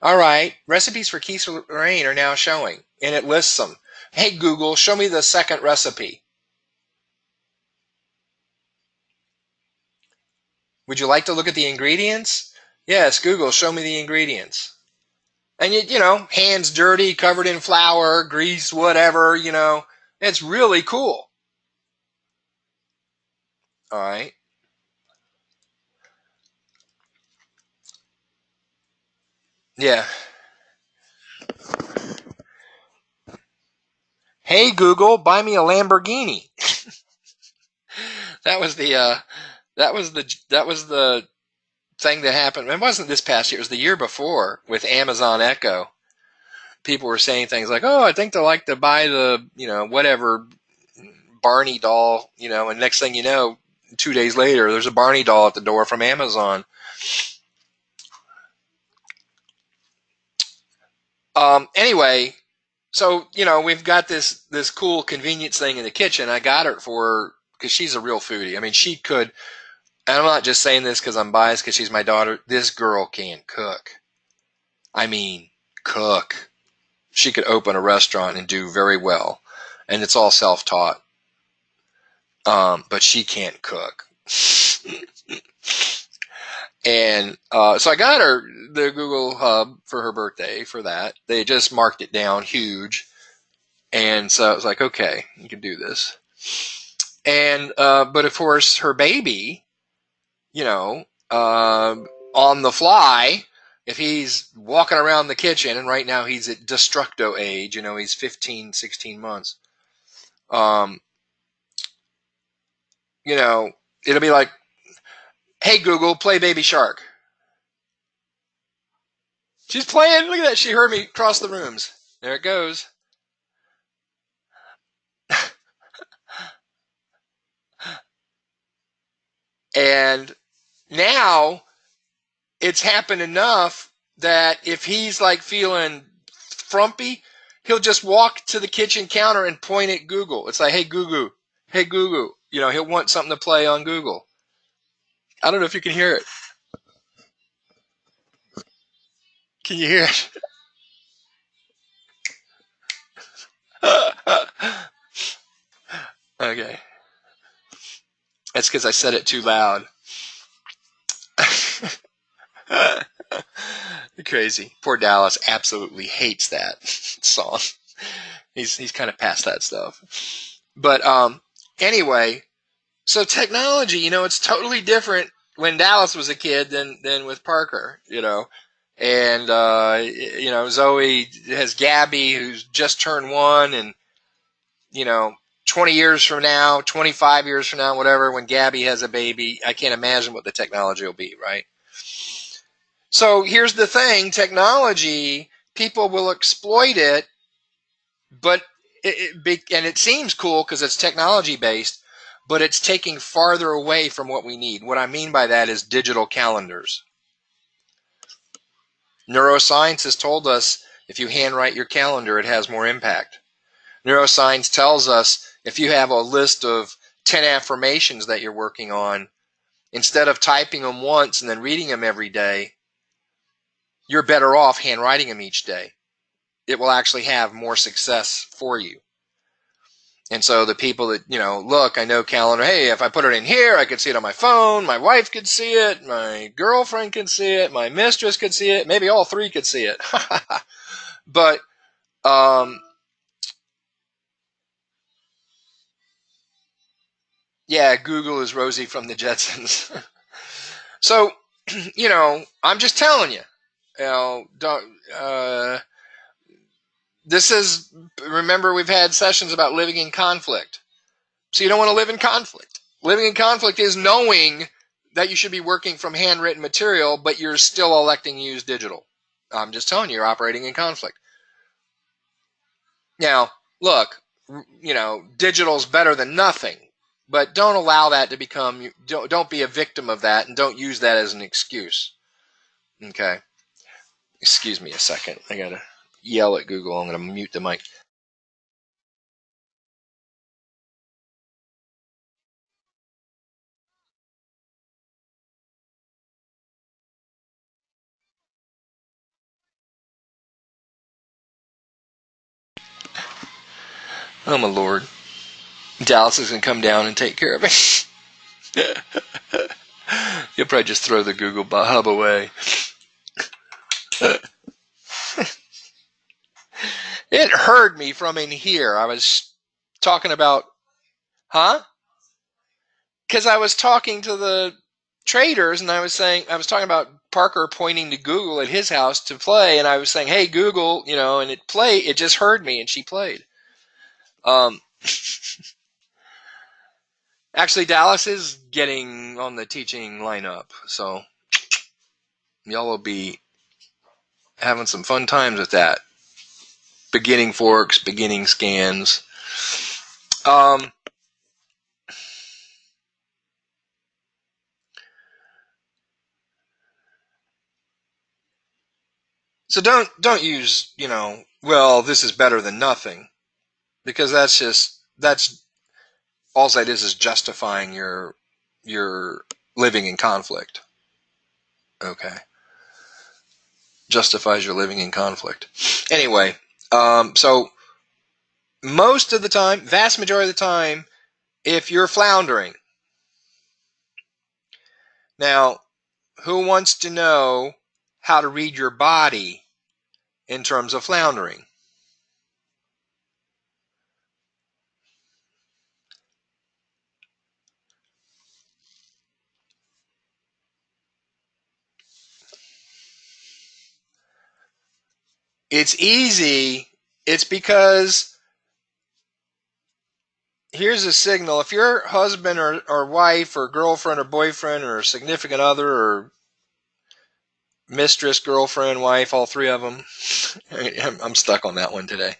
All right, recipes for quiche Lorraine are now showing, and it lists them. Hey, Google, show me the second recipe. Would you like to look at the ingredients? Yes, Google, show me the ingredients. And hands dirty, covered in flour, grease, whatever, it's really cool. All right. Yeah. Hey, Google, buy me a Lamborghini. That was the thing that happened. It wasn't this past year. It was the year before with Amazon Echo. People were saying things like, "Oh, I think they like to buy the whatever Barney doll," and next thing you know, 2 days later, there's a Barney doll at the door from Amazon. Anyway, so we've got this cool convenience thing in the kitchen. I got her for her because she's a real foodie. I mean, she could. And I'm not just saying this because I'm biased because she's my daughter. This girl can cook. I mean, cook. She could open a restaurant and do very well. And it's all self-taught. But she can't cook. And so I got her the Google Hub for her birthday for that. They just marked it down huge. And so I was like, okay, you can do this. And but of course, her baby, on the fly, if he's walking around the kitchen, and right now he's at destructo age, he's 15, 16 months, it'll be like, hey, Google, play Baby Shark. She's playing. Look at that. She heard me cross the rooms. There it goes. And now it's happened enough that if he's like feeling frumpy, he'll just walk to the kitchen counter and point at Google. It's like, hey, Google, hey, Google. He'll want something to play on Google. I don't know if you can hear it. Can you hear it? Okay. That's because I said it too loud. Crazy. Poor Dallas absolutely hates that song. He's kind of past that stuff. But anyway, so technology, it's totally different when Dallas was a kid than with Parker, And Zoe has Gabby, who's just turned 1, and 20 years from now, 25 years from now, whatever, when Gabby has a baby, I can't imagine what the technology will be, right? So here's the thing, technology, people will exploit it, but it seems cool because it's technology based, but it's taking farther away from what we need. What I mean by that is digital calendars. Neuroscience has told us if you handwrite your calendar, it has more impact. Neuroscience tells us if you have a list of 10 affirmations that you're working on, Instead of typing them once and then reading them every day, you're better off handwriting them each day. It will actually have more success for you. And so the people that, look, I know calendar, hey, if I put it in here, I could see it on my phone, my wife could see it, my girlfriend could see it, my mistress could see it, maybe all three could see it. But, yeah, Google is Rosie from the Jetsons. So, I'm just telling you, remember we've had sessions about living in conflict. So you don't want to live in conflict. Living in conflict is knowing that you should be working from handwritten material, but you're still electing to use digital. I'm just telling you, you're operating in conflict. Now, look, digital's better than nothing, but don't allow that to become, don't be a victim of that, and don't use that as an excuse. Okay. Excuse me a second. I gotta yell at Google. I'm gonna mute the mic. Oh my Lord. Dallas is gonna come down and take care of it. You'll probably just throw the Google hub away. It heard me from in here. I was talking about, because I was talking to the traders, and I was talking about Parker pointing to Google at his house to play, and I was saying, hey, Google, and it just heard me, and she played. Actually, Dallas is getting on the teaching lineup, so y'all will be having some fun times with that. Beginning forks, beginning scans. So don't use, well, this is better than nothing, because that's all that is justifying your living in conflict. Okay. Justifies your living in conflict. Anyway, so most of the time, vast majority of the time, if you're floundering. Now, who wants to know how to read your body in terms of floundering? It's easy. It's because here's a signal. If your husband or wife or girlfriend or boyfriend or significant other or mistress, girlfriend, wife, all three of them, I'm stuck on that one today.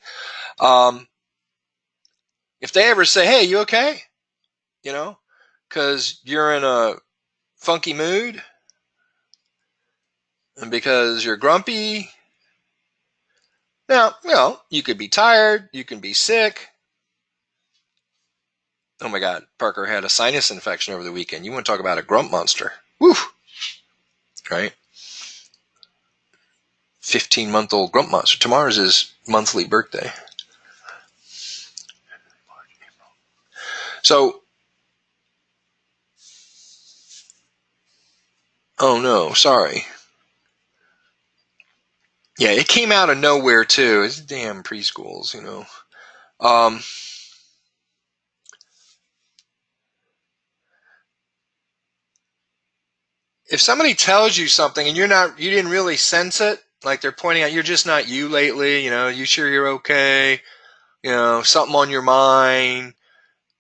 If they ever say, hey, you okay? Because you're in a funky mood and because you're grumpy. Now, you could be tired. You can be sick. Oh my God, Parker had a sinus infection over the weekend. You want to talk about a grump monster? Woo! Right? 15-month-old grump monster. Tomorrow's his monthly birthday. So, oh no, sorry. Yeah, it came out of nowhere too. It's damn preschools, If somebody tells you something and you didn't really sense it, like they're pointing out, you're just not you lately, you sure you're okay, something on your mind.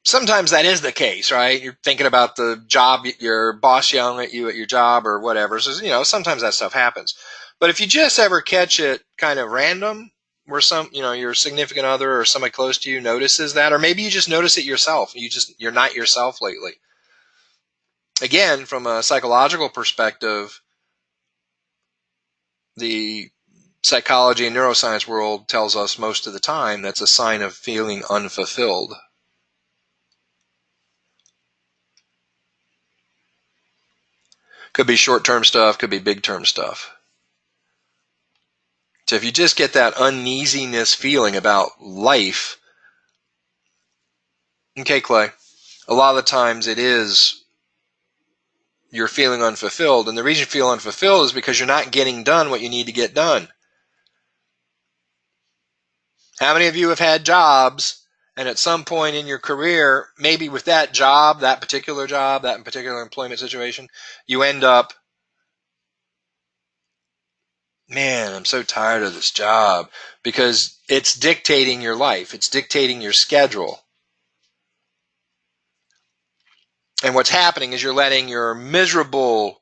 Sometimes that is the case, right? You're thinking about the job, your boss yelling at you at your job or whatever. So, sometimes that stuff happens. But if you just ever catch it kind of random, where your significant other or somebody close to you notices that, or maybe you just notice it yourself. You're not yourself lately. Again, from a psychological perspective, the psychology and neuroscience world tells us most of the time that's a sign of feeling unfulfilled. Could be short-term stuff, could be big-term stuff. So if you just get that uneasiness feeling about life, okay, Clay, a lot of the times it is you're feeling unfulfilled. And the reason you feel unfulfilled is because you're not getting done what you need to get done. How many of you have had jobs, and at some point in your career, maybe with that job, that particular employment situation, you end up, man, I'm so tired of this job, because it's dictating your life. It's dictating your schedule. And what's happening is you're letting your miserable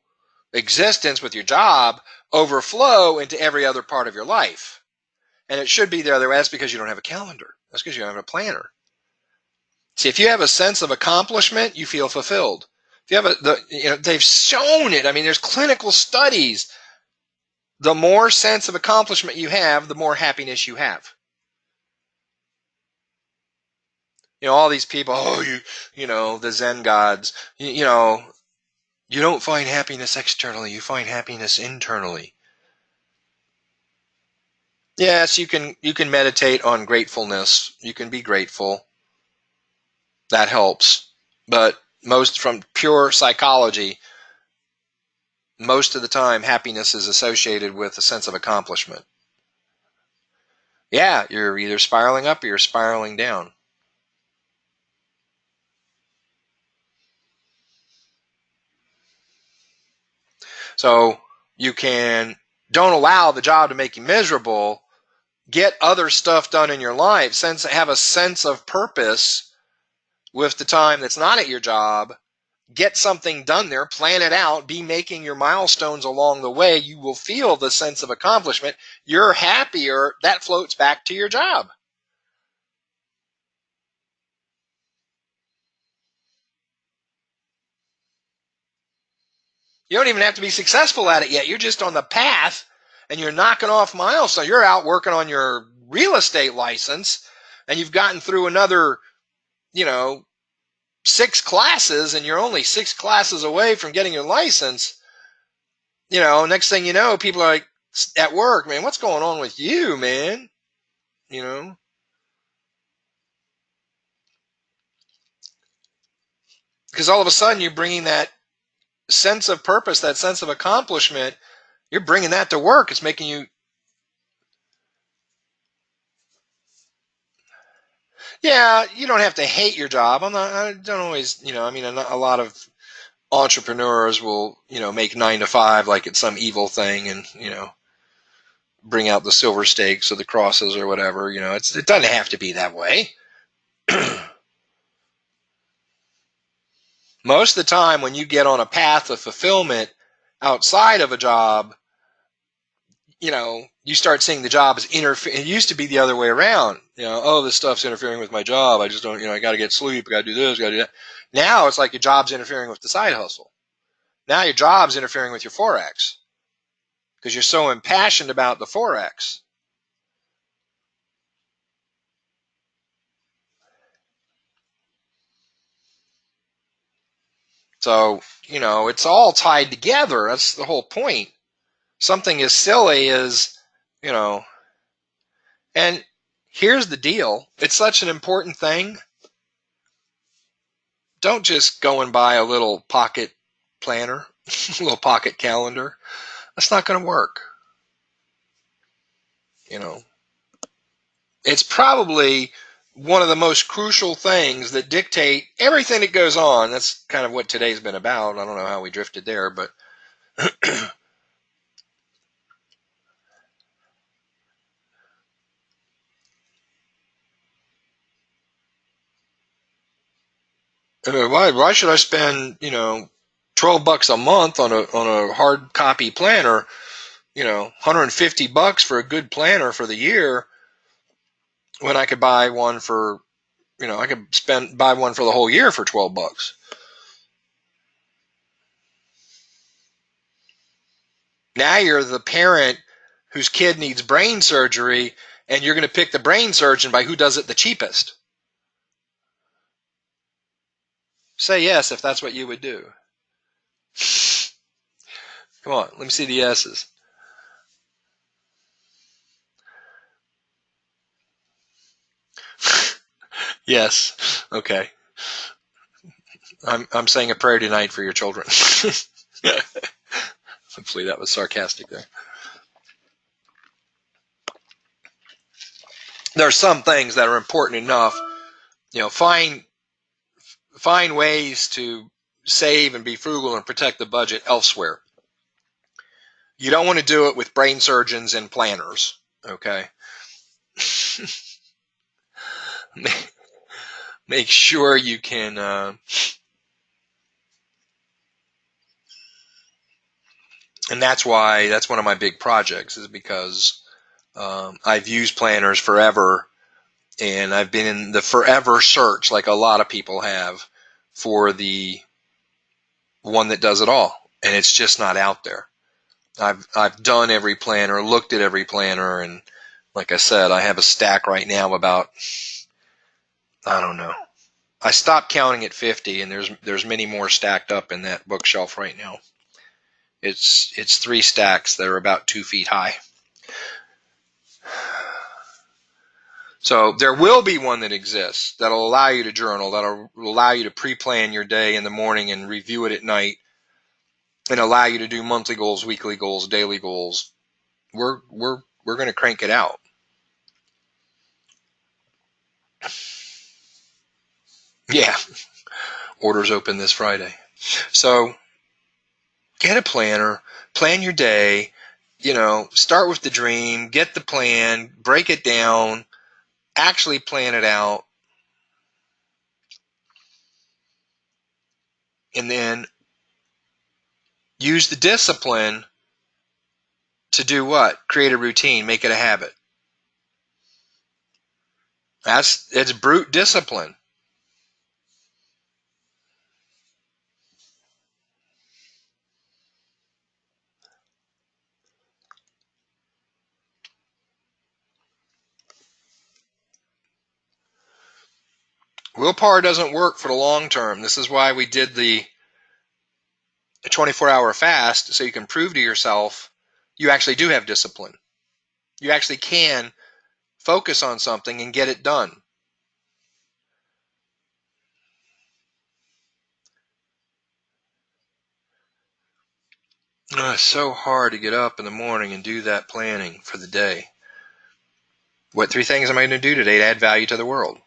existence with your job overflow into every other part of your life. And it should be the other way. That's because you don't have a calendar. That's because you don't have a planner. See, if you have a sense of accomplishment, you feel fulfilled. If you have they've shown it. I mean, there's clinical studies. The more sense of accomplishment you have, the more happiness you have. All these people, the Zen gods, you don't find happiness externally, you find happiness internally. Yes, you can meditate on gratefulness. You can be grateful. That helps. But from pure psychology, most of the time happiness is associated with a sense of accomplishment. Yeah, you're either spiraling up or you're spiraling down. So you don't allow the job to make you miserable. Get other stuff done in your life. Have a sense of purpose with the time that's not at your job. Get something done there. Plan it out. Be making your milestones along the way. You will feel the sense of accomplishment. You're happier. That floats back to your job. You don't even have to be successful at it yet. You're just on the path and you're knocking off milestones. You're out working on your real estate license and you've gotten through another, 6 classes and you're only 6 classes away from getting your license. Next thing you know, people are like at work, man, what's going on with you, man? Because all of a sudden you're bringing that sense of purpose, that sense of accomplishment, you're bringing that to work. It's making you, yeah, you don't have to hate your job. I don't always, a lot of entrepreneurs will, make 9 to 5 like it's some evil thing and, bring out the silver stakes or the crosses or whatever. It doesn't have to be that way. Most of the time when you get on a path of fulfillment outside of a job, you start seeing the job as it used to be the other way around. This stuff's interfering with my job. I just don't, I got to get sleep. I got to do this, got to do that. Now it's like your job's interfering with the side hustle. Now your job's interfering with your Forex because you're so impassioned about the Forex. So, it's all tied together. That's the whole point. Something as silly as, and here's the deal. It's such an important thing. Don't just go and buy a little pocket planner, a little pocket calendar. That's not going to work. It's probably one of the most crucial things that dictate everything that goes on. That's kind of what today's been about. I don't know how we drifted there, but why should I spend, $12 a month on a hard copy planner, $150 for a good planner for the year when I could buy one for, I could buy one for the whole year for $12. Now you're the parent whose kid needs brain surgery and you're going to pick the brain surgeon by who does it the cheapest. Say yes if that's what you would do. Come on, let me see the S's. Yes. Okay. I'm saying a prayer tonight for your children. Hopefully that was sarcastic there. There are some things that are important enough. Find ways to save and be frugal and protect the budget elsewhere. You don't want to do it with brain surgeons and planners, okay? Make sure you can and that's one of my big projects, is because I've used planners forever, and I've been in the forever search, like a lot of people have, for the one that does it all, and it's just not out there. I've done every planner, looked at every planner, and like I said, I have a stack right now of about, I don't know. I stopped counting at 50, and there's many more stacked up in that bookshelf right now. It's 3 stacks that are about 2 feet high. So there will be one that exists that'll allow you to journal, that'll allow you to pre-plan your day in the morning and review it at night, and allow you to do monthly goals, weekly goals, daily goals. We're going to crank it out. Yeah, orders open this Friday. So get a planner, plan your day, start with the dream, get the plan, break it down, actually plan it out, and then use the discipline to do what? Create a routine, make it a habit. It's brute discipline. Willpower doesn't work for the long term. This is why we did the 24-hour fast, so you can prove to yourself you actually do have discipline. You actually can focus on something and get it done. It's so hard to get up in the morning and do that planning for the day. What 3 things am I going to do today to add value to the world?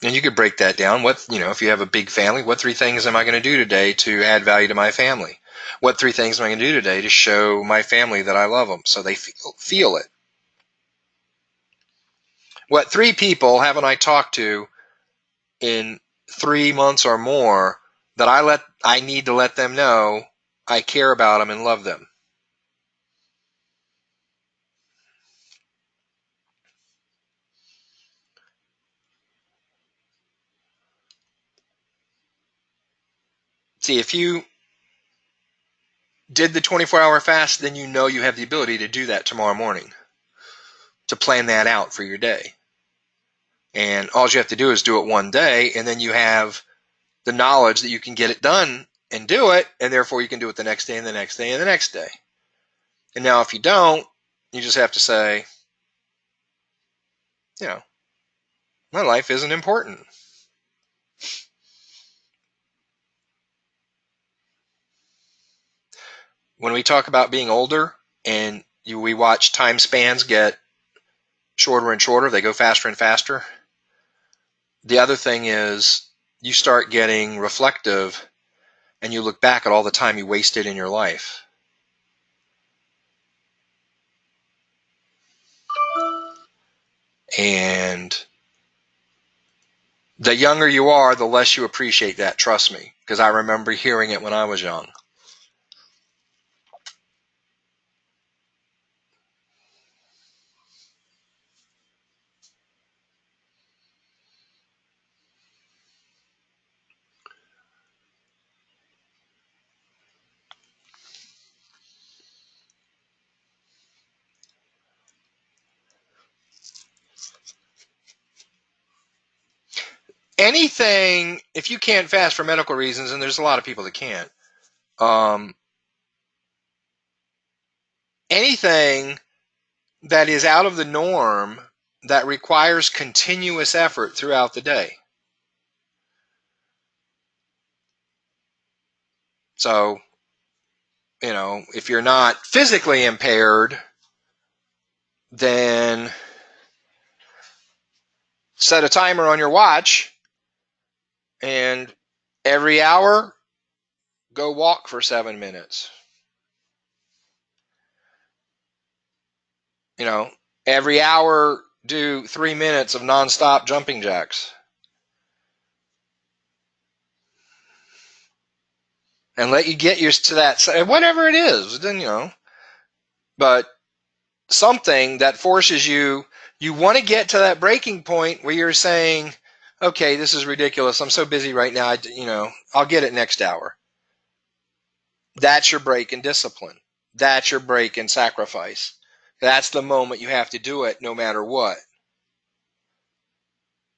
And you could break that down. If you have a big family, what 3 things am I going to do today to add value to my family? What 3 things am I going to do today to show my family that I love them, so they feel it? What 3 people haven't I talked to in 3 months or more that I need to let them know I care about them and love them? See, if you did the 24-hour fast, then you have the ability to do that tomorrow morning, to plan that out for your day. And all you have to do is do it one day, and then you have the knowledge that you can get it done and do it, and therefore you can do it the next day and the next day and the next day. And now if you don't, you just have to say, my life isn't important. When we talk about being older and we watch time spans get shorter and shorter, they go faster and faster. The other thing is you start getting reflective and you look back at all the time you wasted in your life. And the younger you are, the less you appreciate that, trust me, because I remember hearing it when I was young. Anything, if you can't fast for medical reasons, and there's a lot of people that can't, anything that is out of the norm that requires continuous effort throughout the day. So, if you're not physically impaired, then set a timer on your watch, and every hour, go walk for 7 minutes. Every hour, do 3 minutes of nonstop jumping jacks. And let you get used to that, whatever it is, then, but something that forces you want to get to that breaking point where you're saying, okay, this is ridiculous. I'm so busy right now. I'll get it next hour. That's your break in discipline. That's your break in sacrifice. That's the moment you have to do it no matter what.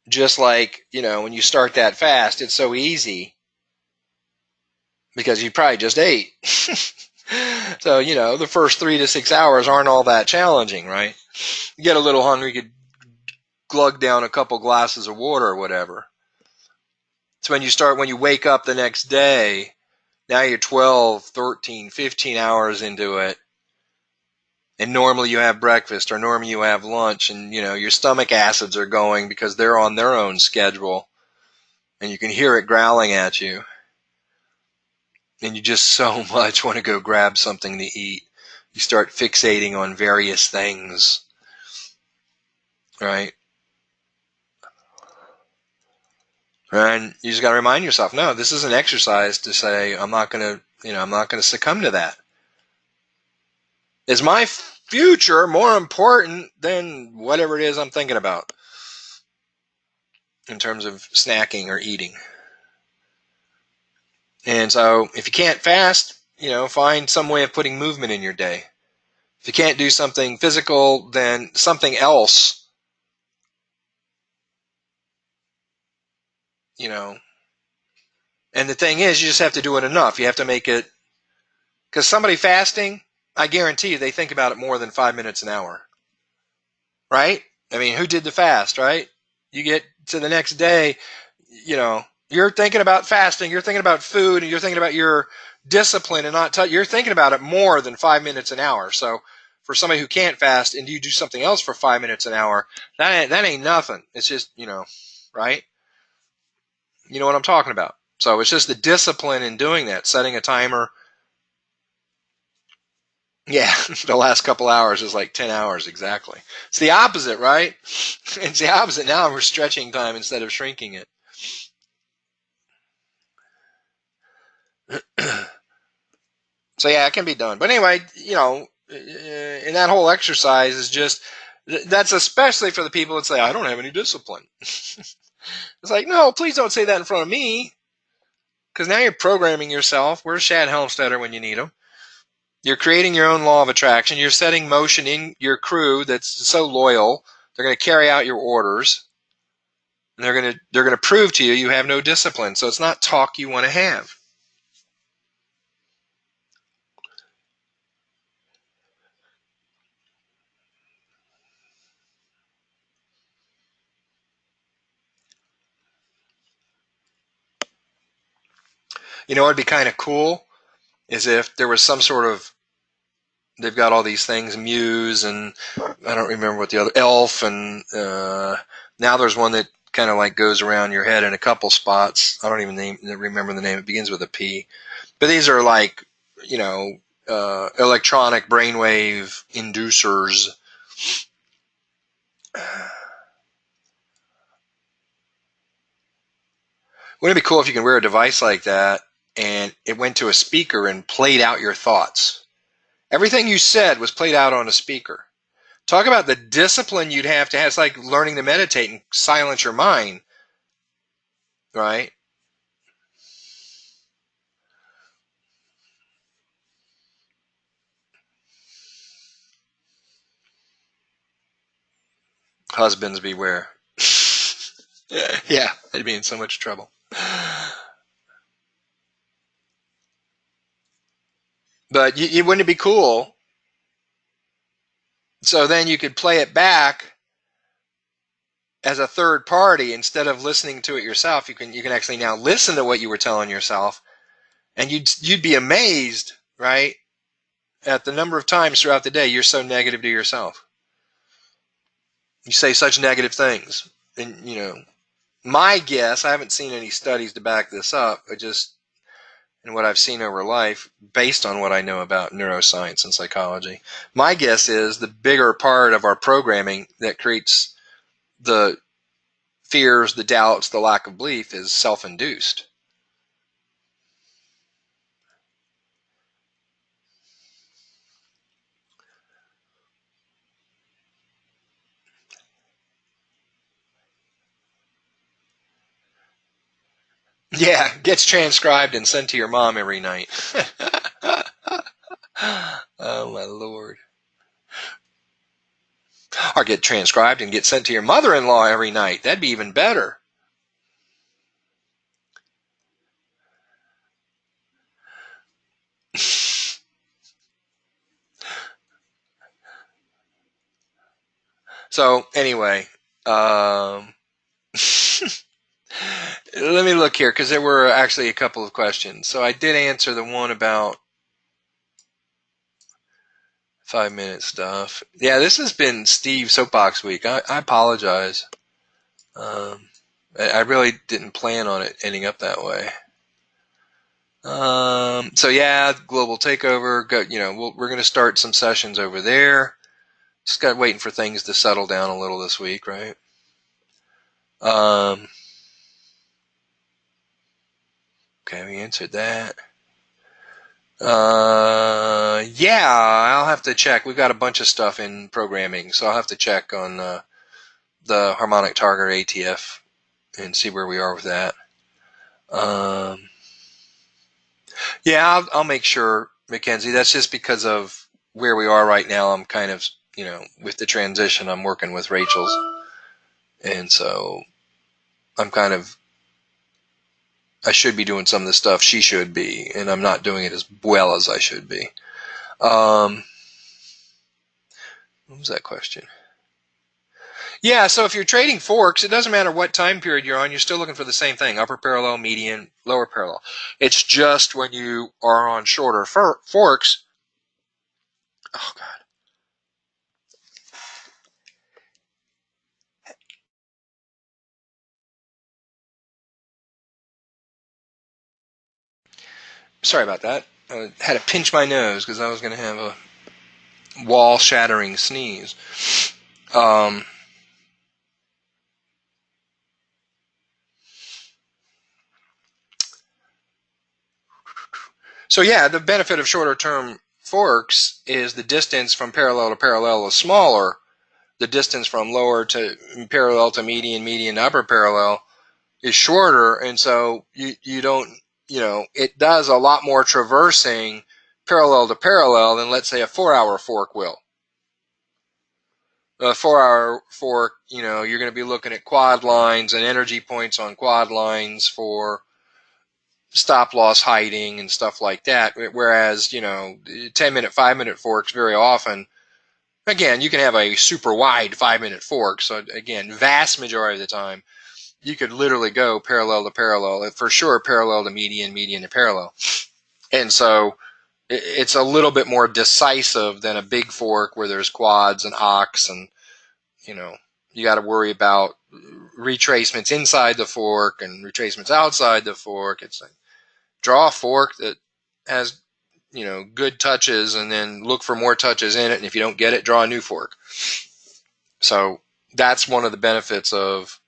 Just like, when you start that fast, it's so easy because you probably just ate. So, the first 3 to 6 hours aren't all that challenging, right? You get a little hungry, you could glug down a couple glasses of water or whatever. So when you wake up the next day, now you're 12, 13, 15 hours into it. And normally you have breakfast or normally you have lunch, and your stomach acids are going because they're on their own schedule, and you can hear it growling at you. And you just so much want to go grab something to eat. You start fixating on various things, right? And you just got to remind yourself, no, this is an exercise to say, I'm not going to succumb to that. Is my future more important than whatever it is I'm thinking about in terms of snacking or eating? And so if you can't fast, find some way of putting movement in your day. If you can't do something physical, then something else, And the thing is, you just have to do it enough. You have to make it, because somebody fasting, I guarantee you, they think about it more than 5 minutes an hour, right? I mean, who did the fast, right? You get to the next day, you're thinking about fasting, you're thinking about food, and you're thinking about your discipline, and you're thinking about it more than 5 minutes an hour. So for somebody who can't fast and you do something else for 5 minutes an hour, that ain't nothing. It's just, right? You know what I'm talking about. So it's just the discipline in doing that, setting a timer. Yeah, the last couple hours is like 10 hours exactly. It's the opposite, right? It's the opposite. Now we're stretching time instead of shrinking it. So yeah, it can be done. But anyway, and that whole exercise is just, that's especially for the people that say, I don't have any discipline. It's like, no, please don't say that in front of me. Because now you're programming yourself. Where's Shad Helmstetter when you need him? You're creating your own law of attraction. You're setting motion in your crew that's so loyal. They're going to carry out your orders. And they're going to prove to you you have no discipline. So it's not talk you want to have. What'd be kind of cool is if there was some sort of, they've got all these things, Muse, and I don't remember what the other, Elf, and now there's one that kind of like goes around your head in a couple spots. I don't even remember the name. It begins with a P. But these are like, electronic brainwave inducers. Wouldn't it be cool if you can wear a device like that and it went to a speaker and played out your thoughts? Everything you said was played out on a speaker. Talk about the discipline you'd have to have. It's like learning to meditate and silence your mind, right? Husbands beware. Yeah, they'd be in so much trouble. But wouldn't it be cool? So then you could play it back as a third party instead of listening to it yourself. You can actually now listen to what you were telling yourself, and you'd be amazed, right, at the number of times throughout the day you're so negative to yourself. You say such negative things, and my guess, I haven't seen any studies to back this up, but just in what I've seen over life, based on what I know about neuroscience and psychology, my guess is the bigger part of our programming that creates the fears, the doubts, the lack of belief is self-induced. Yeah, gets transcribed and sent to your mom every night. Oh my Lord. Or get transcribed and get sent to your mother-in-law every night. That'd be even better. So anyway, let me look here, because there were actually a couple of questions. So I did answer the one about 5-minute stuff. Yeah, this has been Steve's Soapbox Week. I apologize. I really didn't plan on it ending up that way. So yeah, global takeover. We're going to start some sessions over there. Just got waiting for things to settle down a little this week, right? Okay, we answered that. Yeah, I'll have to check. We've got a bunch of stuff in programming, so I'll have to check on the harmonic target ATF and see where we are with that. Yeah, I'll make sure, Mackenzie. That's just because of where we are right now. I'm kind of, with the transition, I'm working with Rachel's, and so I'm kind of, I should be doing some of the stuff she should be, and I'm not doing it as well as I should be. What was that question? Yeah, so if you're trading forks, it doesn't matter what time period you're on, you're still looking for the same thing: upper parallel, median, lower parallel. It's just when you are on shorter forks. Oh God. Sorry about that. I had to pinch my nose because I was going to have a wall-shattering sneeze. So yeah, the benefit of shorter-term forks is the distance from parallel to parallel is smaller. The distance from lower to parallel to median, median to upper parallel is shorter, and so you don't, it does a lot more traversing parallel to parallel than, let's say, a 4-hour fork will. A 4-hour fork, you're going to be looking at quad lines and energy points on quad lines for stop loss hiding and stuff like that. Whereas, 10-minute, 5-minute forks very often, again, you can have a super wide 5-minute fork. So again, vast majority of the time, you could literally go parallel to parallel, for sure parallel to median, median to parallel. And so it's a little bit more decisive than a big fork where there's quads and ocks, and you got to worry about retracements inside the fork and retracements outside the fork. It's like, draw a fork that has good touches, and then look for more touches in it, and if you don't get it, draw a new fork. So that's one of the benefits of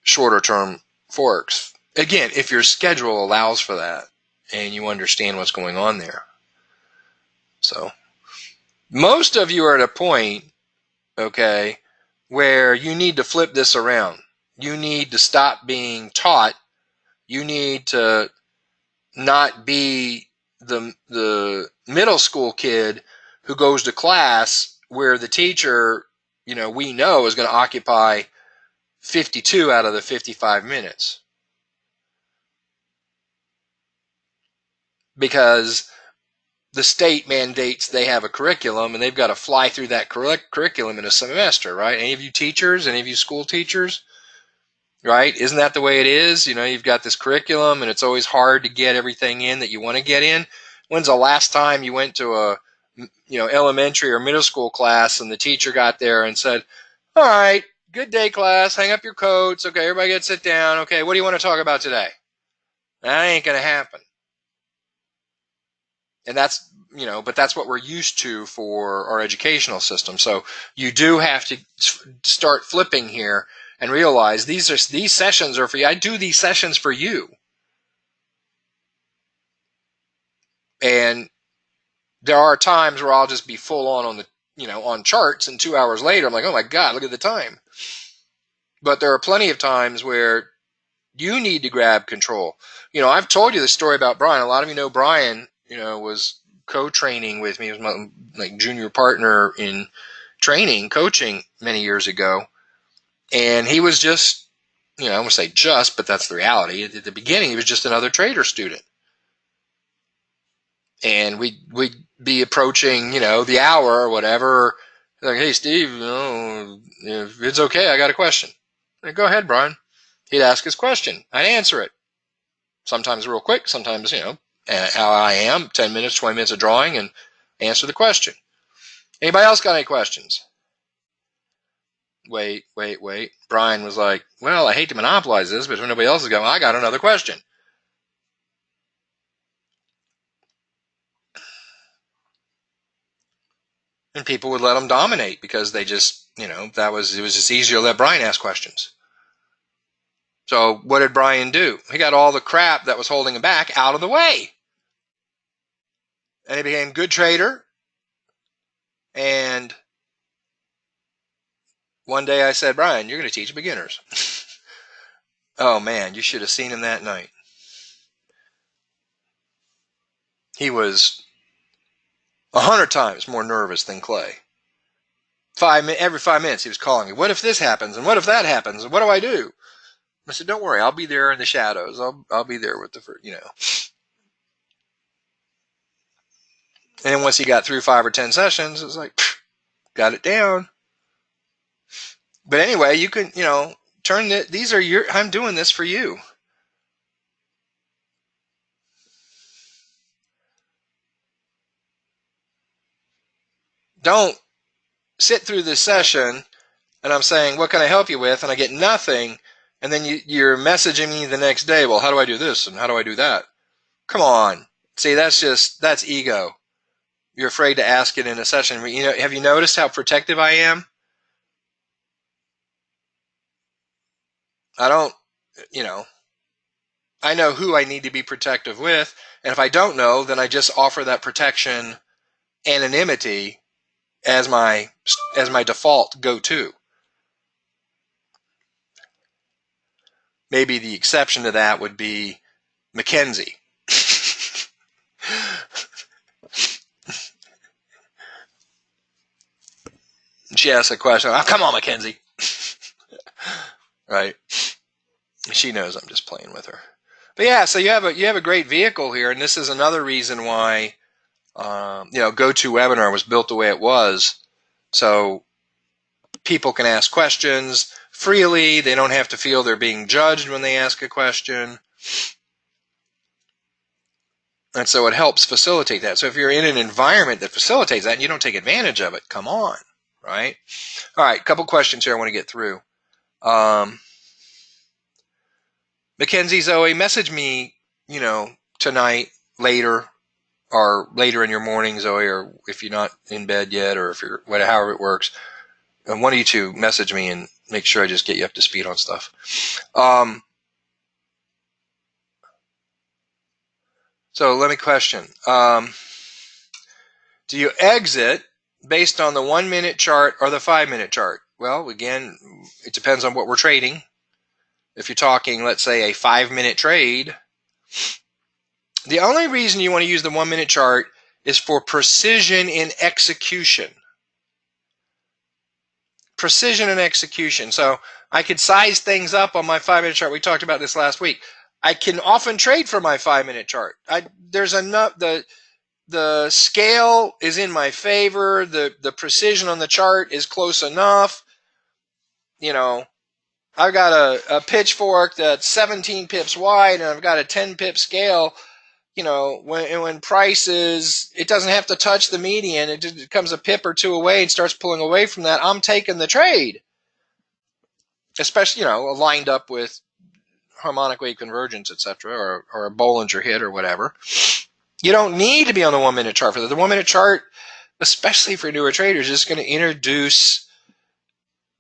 shorter term forks. Again, if your schedule allows for that and you understand what's going on there. So most of you are at a point, okay, where you need to flip this around. You need to stop being taught. You need to not be the middle school kid who goes to class where the teacher, we know is going to occupy 52 out of the 55 minutes. because the state mandates they have a curriculum and they've got to fly through that curriculum in a semester, right? Any of you teachers, any of you school teachers, right? Isn't that the way it is? You've got this curriculum and it's always hard to get everything in that you want to get in. When's the last time you went to a elementary or middle school class and the teacher got there and said, all right, good day, class, hang up your coats. Okay, everybody get sit down. Okay, what do you want to talk about today? That ain't going to happen. And that's, but that's what we're used to for our educational system. So you do have to start flipping here and realize these sessions are for you. I do these sessions for you. And there are times where I'll just be full on the, on charts, and 2 hours later, I'm like, oh my God, look at the time. But there are plenty of times where you need to grab control. I've told you the story about Brian. A lot of you know Brian, was co-training with me. He was my junior partner in training, coaching many years ago. And he was just, I won't say just, but that's the reality. At the beginning, he was just another trader student. And we'd be approaching, the hour or whatever. Like, hey, Steve, if it's okay, I got a question. Like, go ahead, Brian. He'd ask his question. I'd answer it. Sometimes real quick, sometimes, how I am, 10 minutes, 20 minutes of drawing, and answer the question. Anybody else got any questions? Wait. Brian was like, well, I hate to monopolize this, but if nobody else is going, I got another question. And people would let him dominate because they just, it was just easier to let Brian ask questions. So what did Brian do? He got all the crap that was holding him back out of the way. And he became a good trader. And one day I said, Brian, you're going to teach beginners. Oh man, you should have seen him that night. He was 100 times more nervous than Clay. Every 5 minutes he was calling me, what if this happens? And what if that happens? And what do I do? I said, don't worry, I'll be there in the shadows. I'll be there with And then once he got through 5 or 10 sessions, it was like, got it down. But anyway, you can, turn these are I'm doing this for you. Don't sit through this session and I'm saying, what can I help you with? And I get nothing. And then you're messaging me the next day. Well, how do I do this? And how do I do that? Come on. See, that's ego. You're afraid to ask it in a session. Have you noticed how protective I am? I don't, I know who I need to be protective with. And if I don't know, then I just offer that protection anonymity as my default go-to. Maybe the exception to that would be Mackenzie. She asks a question. Oh, come on, Mackenzie. Right? She knows I'm just playing with her. But yeah, so you have a great vehicle here, and this is another reason why GoToWebinar was built the way it was, so people can ask questions freely. They don't have to feel they're being judged when they ask a question. And so it helps facilitate that. So if you're in an environment that facilitates that and you don't take advantage of it, come on, right? All right, a couple questions here I want to get through. Mackenzie, Zoe, message me, tonight, later, or later in your morning, Zoe, or if you're not in bed yet, or if you're, however it works. And one of you two message me and make sure I just get you up to speed on stuff. So let me question. Do you exit based on the 1 minute chart or the 5 minute chart? Well, again, it depends on what we're trading. If you're talking, let's say, a 5 minute trade, the only reason you want to use the 1 minute chart is for precision in execution. Precision in execution. So I could size things up on my 5 minute chart. We talked about this last week. I can often trade for my 5-minute chart. There's enough, the scale is in my favor. The precision on the chart is close enough. You know, I've got a pitchfork that's 17 pips wide, and I've got a 10 pip scale. You know, when price is, it doesn't have to touch the median. It just comes a pip or two away and starts pulling away from that. I'm taking the trade, especially, you know, lined up with harmonic wave convergence, etc., or a Bollinger hit or whatever. You don't need to be on the 1-minute chart for that. The 1-minute chart, especially for newer traders, is going to introduce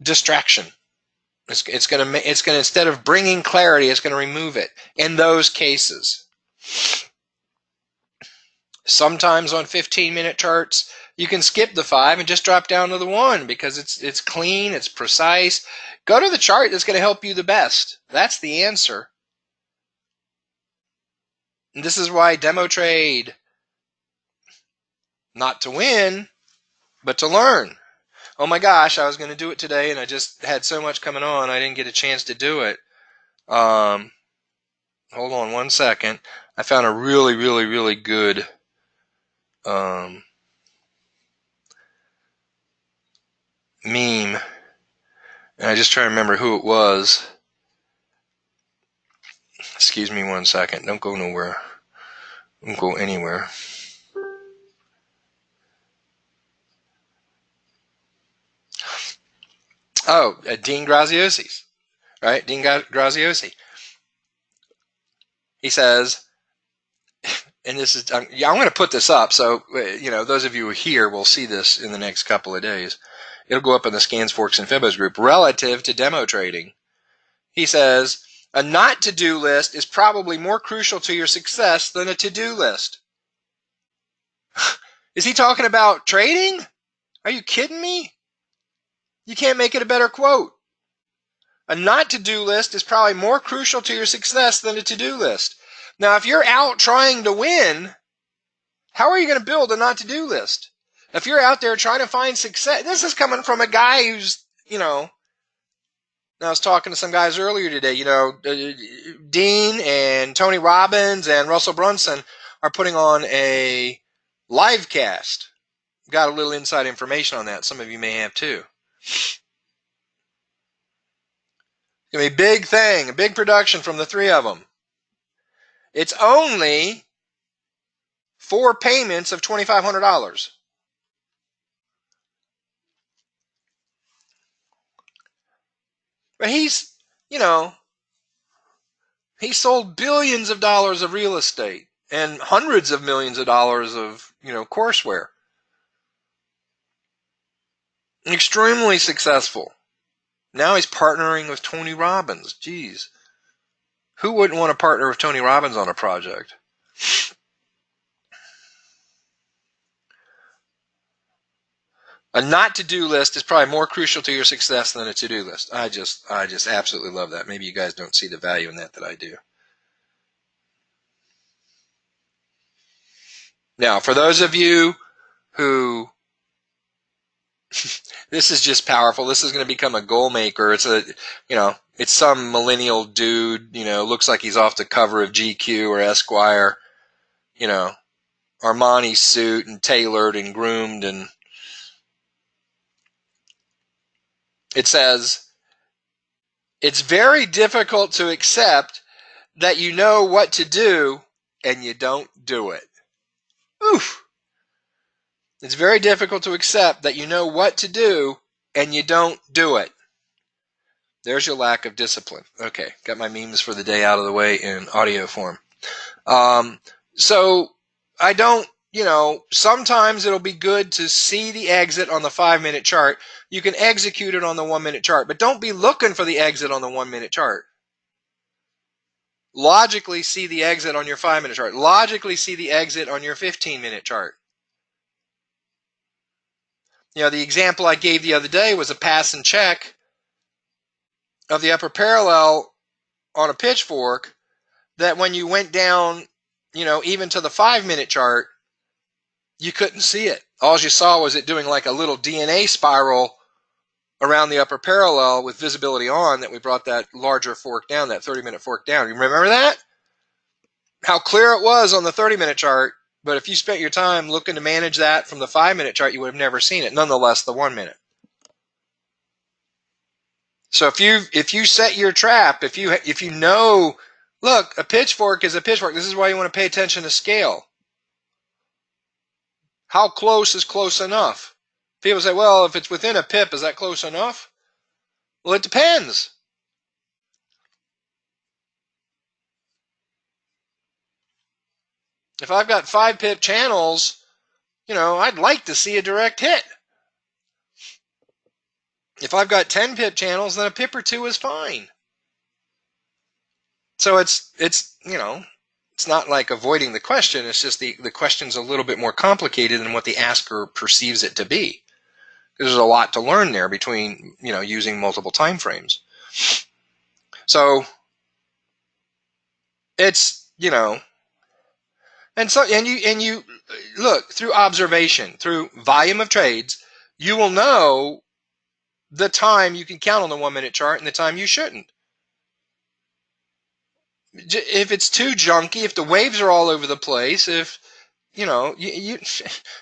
distraction. It's going to instead of bringing clarity, it's going to remove it in those cases. Sometimes on 15-minute charts, you can skip the 5 and just drop down to the 1 because it's clean, it's precise. Go to the chart that's going to help you the best. That's the answer. And this is why demo trade, not to win, but to learn. Oh my gosh, I was going to do it today and I just had so much coming on, I didn't get a chance to do it. Hold on one second. I found a really, really, really good meme, and I just try to remember who it was. Excuse me one second. Don't go nowhere. Don't go anywhere. Oh, Dean Graziosi, right? Dean Graziosi. He says, and this is, I'm going to put this up, so you know, those of you who are here will see this in the next couple of days. It'll go up in the Scans, Forks, and Fibos group relative to demo trading. He says, a not to-do list is probably more crucial to your success than a to-do list. Is he talking about trading? Are you kidding me? You can't make it a better quote. A not to-do list is probably more crucial to your success than a to-do list. Now, if you're out trying to win, how are you going to build a not to-do list? If you're out there trying to find success, this is coming from a guy who's, you know, I was talking to some guys earlier today, you know, Dean and Tony Robbins and Russell Brunson are putting on a live cast. Got a little inside information on that. Some of you may have too. It's going to be a big thing, a big production from the three of them. It's only 4 payments of $2,500. But he's, you know, he sold billions of dollars of real estate and hundreds of millions of dollars of, you know, courseware. Extremely successful. Now he's partnering with Tony Robbins. Geez. Who wouldn't want to partner with Tony Robbins on a project? A not to-do list is probably more crucial to your success than a to-do list. I just absolutely love that. Maybe you guys don't see the value in that I do. Now, for those of you who this is just powerful. This is going to become a goal maker. It's a, you know, it's some millennial dude, you know, looks like he's off the cover of GQ or Esquire, you know, Armani suit and tailored and groomed, and it says, it's very difficult to accept that you know what to do and you don't do it. Oof. It's very difficult to accept that you know what to do and you don't do it. There's your lack of discipline. Okay, got my memes for the day out of the way in audio form. So I don't, you know, sometimes it'll be good to see the exit on the 5-minute chart. You can execute it on the 1-minute chart, but don't be looking for the exit on the 1-minute chart. Logically see the exit on your 5-minute chart. Logically see the exit on your 15-minute chart. You know, the example I gave the other day was a pass and check of the upper parallel on a pitchfork that when you went down, you know, even to the 5-minute chart, you couldn't see it. All you saw was it doing like a little DNA spiral around the upper parallel with visibility on, that we brought that larger fork down, that 30-minute fork down. You remember that? how clear it was on the 30-minute chart, but if you spent your time looking to manage that from the 5-minute chart, you would have never seen it. Nonetheless, the 1 minute. So if you set your trap, if you know, look, a pitchfork is a pitchfork. This is why you want to pay attention to scale. How close is close enough? People say, well, if it's within a pip, is that close enough? Well, it depends. If I've got 5 pip channels, I'd like to see a direct hit. If I've got 10 pip channels, then a pip or two is fine. So it's not like avoiding the question. It's just the question's a little bit more complicated than what the asker perceives it to be. There's a lot to learn there between, using multiple time frames. So it's, and you look through observation, through volume of trades, you will know the time you can count on the 1 minute chart and the time you shouldn't. If it's too junky, if the waves are all over the place, if you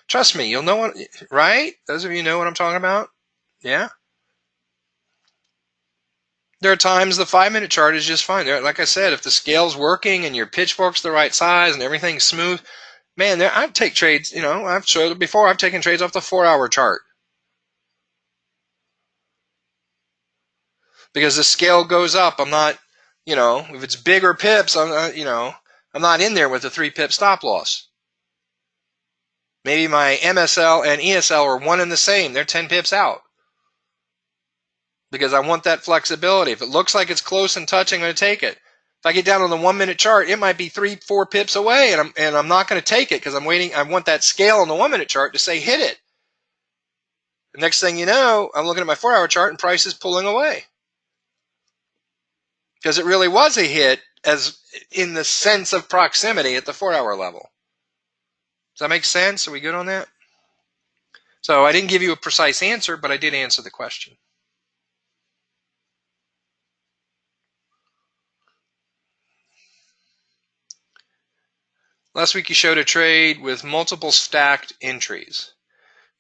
trust me, you'll know what, right? Those of you know what I'm talking about? Yeah. There are times the 5-minute chart is just fine. Like I said, if the scale's working and your pitchfork's the right size and everything's smooth, man, I take trades, I've showed it before, I've taken trades off the 4-hour chart. Because the scale goes up. I'm not, if it's bigger pips, I'm not in there with a 3-pip stop loss. Maybe my MSL and ESL are one and the same. They're 10 pips out. Because I want that flexibility. If it looks like it's close and touching, I'm going to take it. If I get down on the 1 minute chart, it might be 3-4 pips away, and I'm not going to take it because I'm waiting. I want that scale on the 1 minute chart to say hit it. The next thing you know, I'm looking at my 4-hour chart and price is pulling away. Because it really was a hit as in the sense of proximity at the 4-hour level. Does that make sense? Are we good on that? So I didn't give you a precise answer, but I did answer the question. Last week you showed a trade with multiple stacked entries.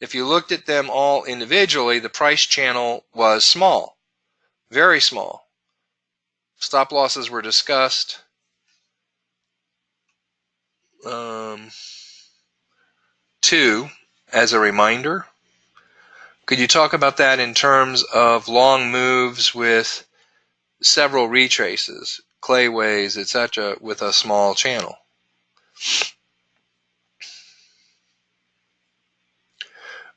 If you looked at them all individually, the price channel was small, very small. Stop losses were discussed. 2 as a reminder. Could you talk about that in terms of long moves with several retraces, clayways, etc., with a small channel?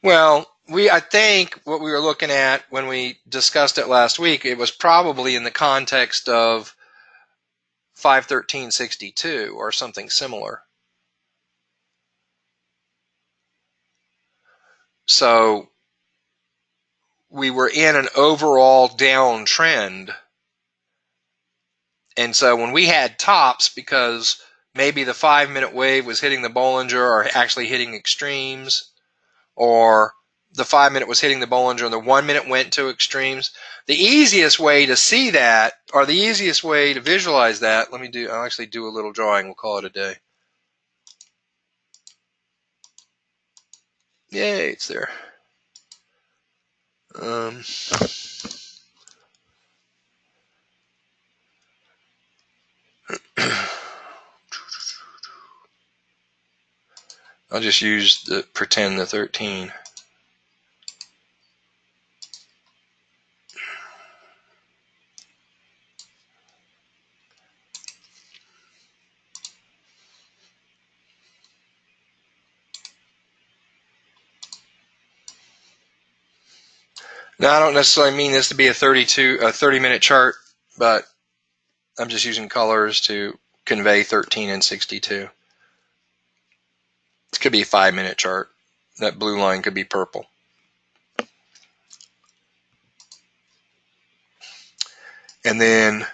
Well, I think what we were looking at when we discussed it last week, it was probably in the context of 513.62 or something similar. So we were in an overall downtrend. And so when we had tops, because maybe the 5-minute wave was hitting the Bollinger or actually hitting extremes, or the 5-minute was hitting the Bollinger and the 1 minute went to extremes, the easiest way to see that, or the easiest way to visualize that, I'll actually do a little drawing, we'll call it a day. Yay, it's there. I'll just pretend the 13. Now, I don't necessarily mean this to be a 30-minute chart, but I'm just using colors to convey 13 and 62. This could be a 5-minute chart. That blue line could be purple. And then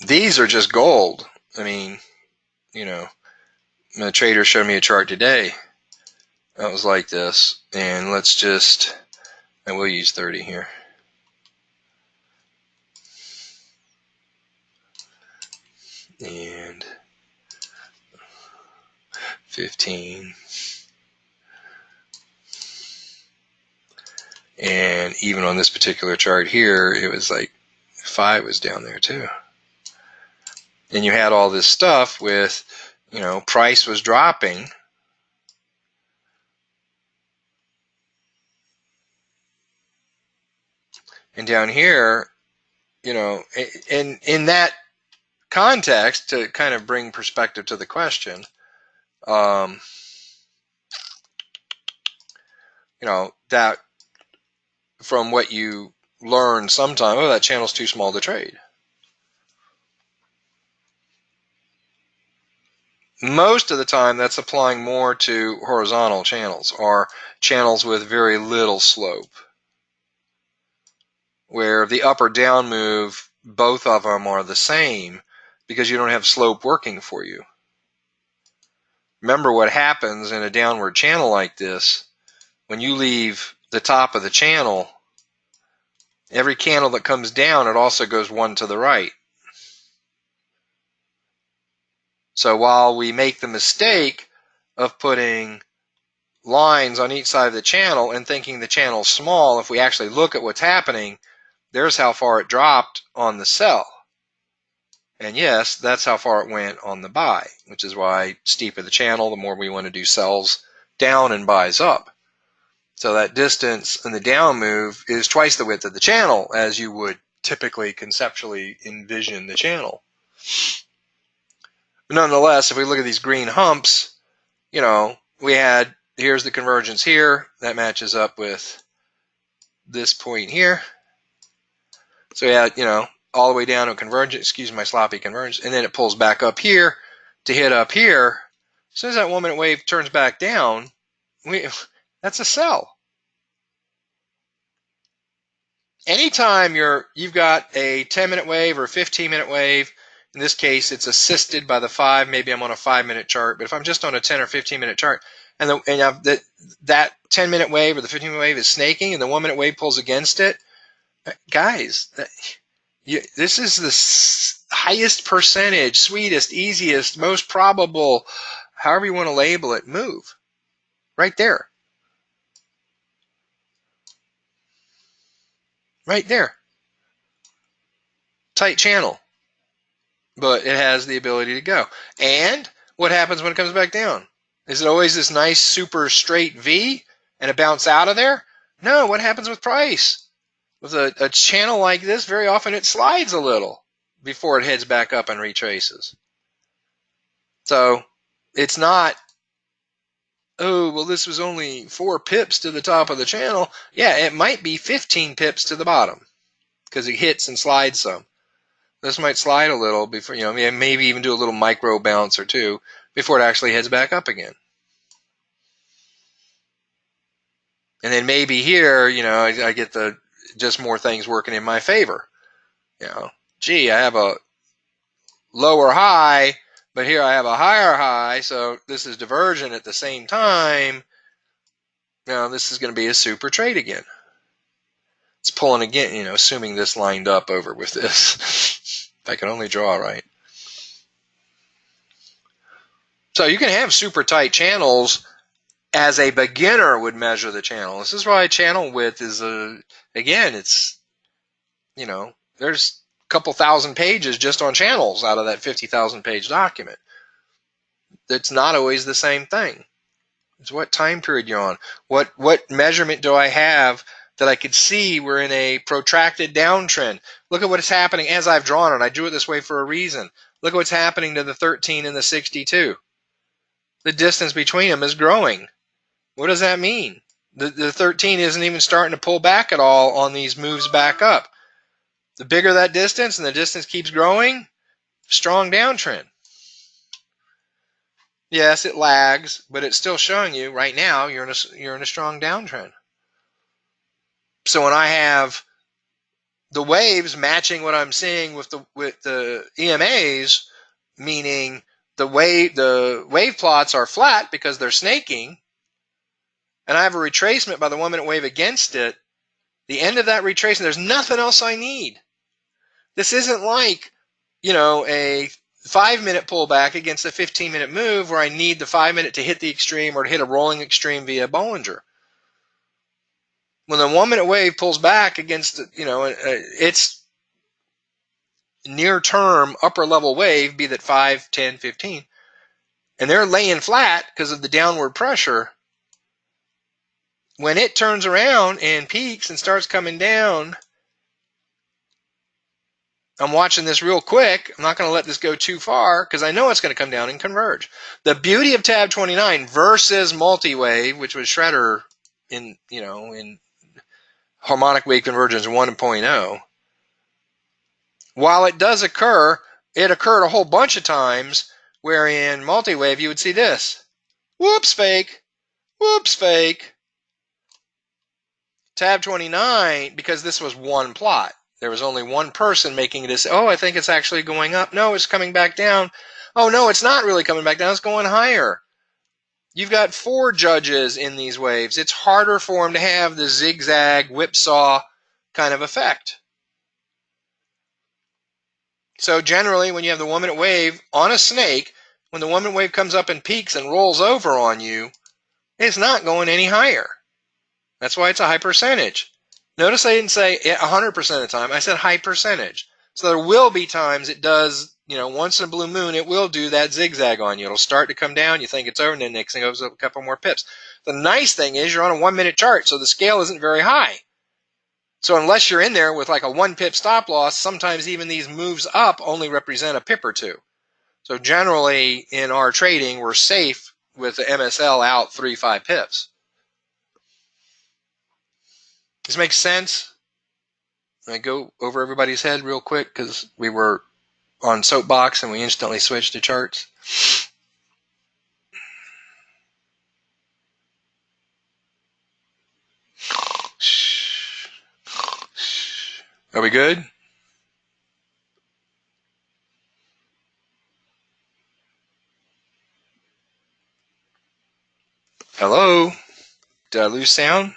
these are just gold. I mean, the trader showed me a chart today that was like this. And I will use 30 here. And 15. And even on this particular chart here, it was like 5 was down there too. And you had all this stuff with, you know, price was dropping. And down here, you know, in that context, to kind of bring perspective to the question, you know, that from what you learn sometime, oh, that channel's too small to trade. Most of the time, that's applying more to horizontal channels or channels with very little slope, where the up or down move, both of them are the same because you don't have slope working for you. Remember what happens in a downward channel like this. When you leave the top of the channel, every candle that comes down, it also goes one to the right. So while we make the mistake of putting lines on each side of the channel and thinking the channel's small, if we actually look at what's happening, there's how far it dropped on the sell. And yes, that's how far it went on the buy, which is why steeper the channel, the more we want to do sells down and buys up. So that distance in the down move is twice the width of the channel as you would typically conceptually envision the channel. But nonetheless, if we look at these green humps, you know, we had, here's the convergence here. That matches up with this point here. So we had, you know, all the way down to a convergence, excuse my sloppy convergence, and then it pulls back up here to hit up here. As soon as that 1 minute wave turns back down, that's a sell. Anytime you've got a 10-minute wave or a 15-minute wave, in this case it's assisted by the 5, maybe I'm on a 5-minute chart, but if I'm just on a 10 or 15-minute chart, and that 10-minute wave or the 15-minute wave is snaking and the 1 minute wave pulls against it, guys, this is the highest percentage, sweetest, easiest, most probable, however you want to label it, move. Right there. Right there. Tight channel. But it has the ability to go. And what happens when it comes back down? Is it always this nice super straight V and a bounce out of there? No, what happens with price? With a channel like this, very often it slides a little before it heads back up and retraces. So it's not, oh, well, this was only 4 pips to the top of the channel. Yeah, it might be 15 pips to the bottom because it hits and slides some. This might slide a little before, you know, maybe even do a little micro bounce or two before it actually heads back up again. And then maybe here, you know, I get the just more things working in my favor. You know, gee, I have a lower high, but here I have a higher high, so this is divergent at the same time. Now this is going to be a super trade again. It's pulling again, you know, assuming this lined up over with this. If I can only draw right. So you can have super tight channels as a beginner would measure the channel. This is why channel width is again, it's, you know, there's a couple thousand pages just on channels out of that 50,000 page document. It's not always the same thing. It's what time period you're on. What measurement do I have that I could see we're in a protracted downtrend? Look at what's happening as I've drawn it. I drew it this way for a reason. Look at what's happening to the 13 and the 62. The distance between them is growing. What does that mean? The 13 isn't even starting to pull back at all on these moves back up. The bigger that distance and the distance keeps growing, strong downtrend. Yes, it lags, but it's still showing you right now you're in a strong downtrend. So when I have the waves matching what I'm seeing with the EMAs, meaning the wave plots are flat because they're snaking, and I have a retracement by the 1 minute wave against it, the end of that retracement, there's nothing else I need. This isn't like, you know, a 5-minute pullback against a 15-minute move where I need the 5-minute to hit the extreme or to hit a rolling extreme via Bollinger. When the 1-minute wave pulls back against, its near-term upper-level wave, be that 5, 10, 15, and they're laying flat because of the downward pressure, when it turns around and peaks and starts coming down, I'm watching this real quick. I'm not going to let this go too far because I know it's going to come down and converge. The beauty of tab 29 versus multi-wave, which was Shredder in harmonic wave convergence 1.0, while it does occur, it occurred a whole bunch of times where in multi-wave you would see this. Whoops, fake. Whoops, fake. Tab 29, because this was one plot. There was only one person making a decision. Oh, I think it's actually going up. No, it's coming back down. Oh, no, it's not really coming back down. It's going higher. You've got 4 judges in these waves. It's harder for them to have the zigzag, whipsaw kind of effect. So generally, when you have the 1-minute wave on a snake, when the 1-minute wave comes up and peaks and rolls over on you, it's not going any higher. That's why it's a high percentage. Notice I didn't say 100% of the time. I said high percentage. So there will be times it does, once in a blue moon, it will do that zigzag on you. It'll start to come down. You think it's over, and then next thing goes up a couple more pips. The nice thing is you're on a 1-minute chart, so the scale isn't very high. So unless you're in there with like a 1-pip stop loss, sometimes even these moves up only represent a pip or two. So generally in our trading, we're safe with the MSL out 3-5 pips. Does this make sense? I go over everybody's head real quick because we were on soapbox and we instantly switched to charts. Are we good? Hello? Did I lose sound?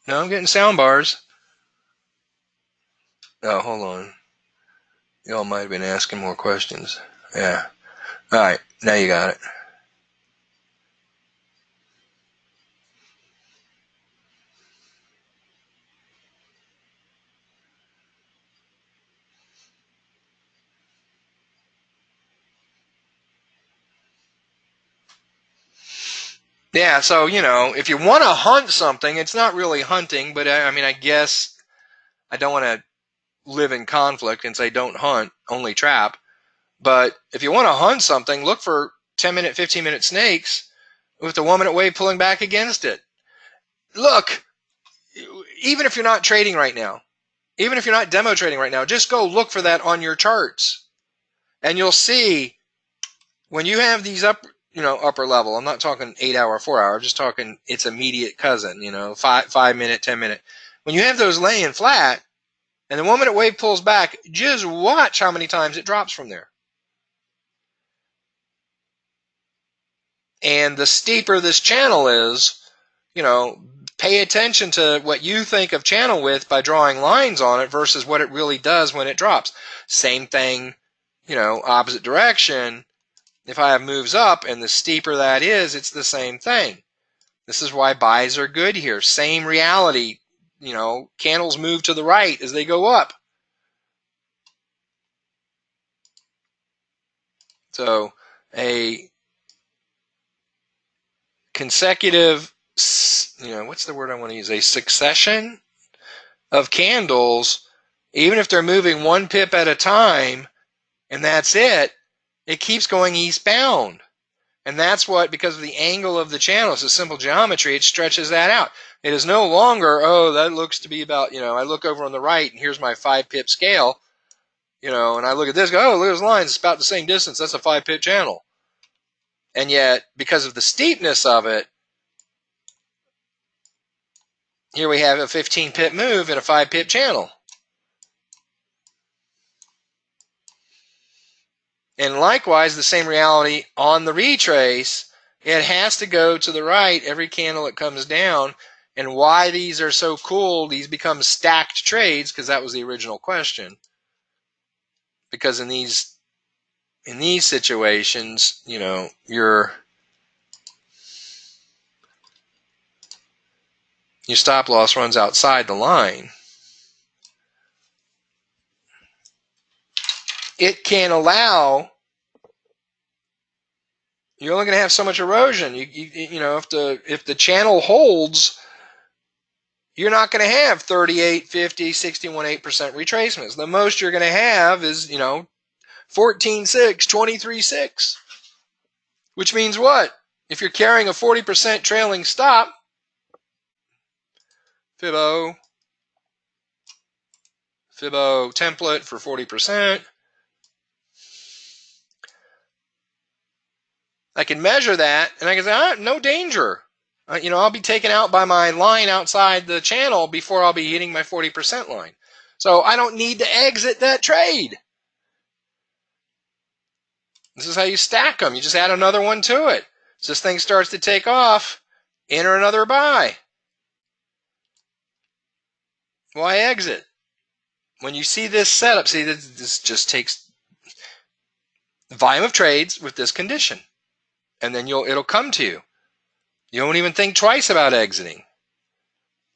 No, I'm getting sound bars. Oh, hold on. Y'all might have been asking more questions. Yeah. All right. Now you got it. Yeah, so, if you want to hunt something, it's not really hunting, but I guess I don't want to live in conflict and say don't hunt, only trap. But if you want to hunt something, look for 10-minute, 15-minute snakes with the 1-minute wave pulling back against it. Look, even if you're not trading right now, even if you're not demo trading right now, just go look for that on your charts. And you'll see when you have these upper level, I'm not talking 8-hour, 4-hour, I'm just talking its immediate cousin, 5-minute, 10-minute. When you have those laying flat and the 1-minute wave pulls back, just watch how many times it drops from there. And the steeper this channel is, pay attention to what you think of channel width by drawing lines on it versus what it really does when it drops. Same thing, opposite direction. If I have moves up and the steeper that is, it's the same thing. This is why buys are good here. Same reality. Candles move to the right as they go up. So a consecutive, what's the word I want to use? A succession of candles, even if they're moving 1 pip at a time, and that's it, it keeps going eastbound. And that's what, because of the angle of the channel, it's a simple geometry, it stretches that out. It is no longer, oh, that looks to be about, I look over on the right and here's my 5-pip scale, and I look at this, go, oh, look at those lines, it's about the same distance, that's a 5-pip channel. And yet, because of the steepness of it, here we have a 15-pip move in a 5-pip channel. And likewise, the same reality on the retrace. It has to go to the right every candle that comes down. And why these are so cool, these become stacked trades, because that was the original question. Because in these in these situations, your stop loss runs outside the line, it can allow, you're only going to have so much erosion. If the channel holds, you're not going to have 38, 50, 61.8% retracements. The most you're going to have is, 14.6, 23.6. Which means what? If you're carrying a 40% trailing stop, Fibbo template for 40%, I can measure that and I can say, no danger. I'll be taken out by my line outside the channel before I'll be hitting my 40% line. So I don't need to exit that trade. This is how you stack them. You just add another one to it. As this thing starts to take off, enter another buy. Why exit? When you see this setup, see, this just takes volume of trades with this condition. And then it'll come to you. You won't even think twice about exiting.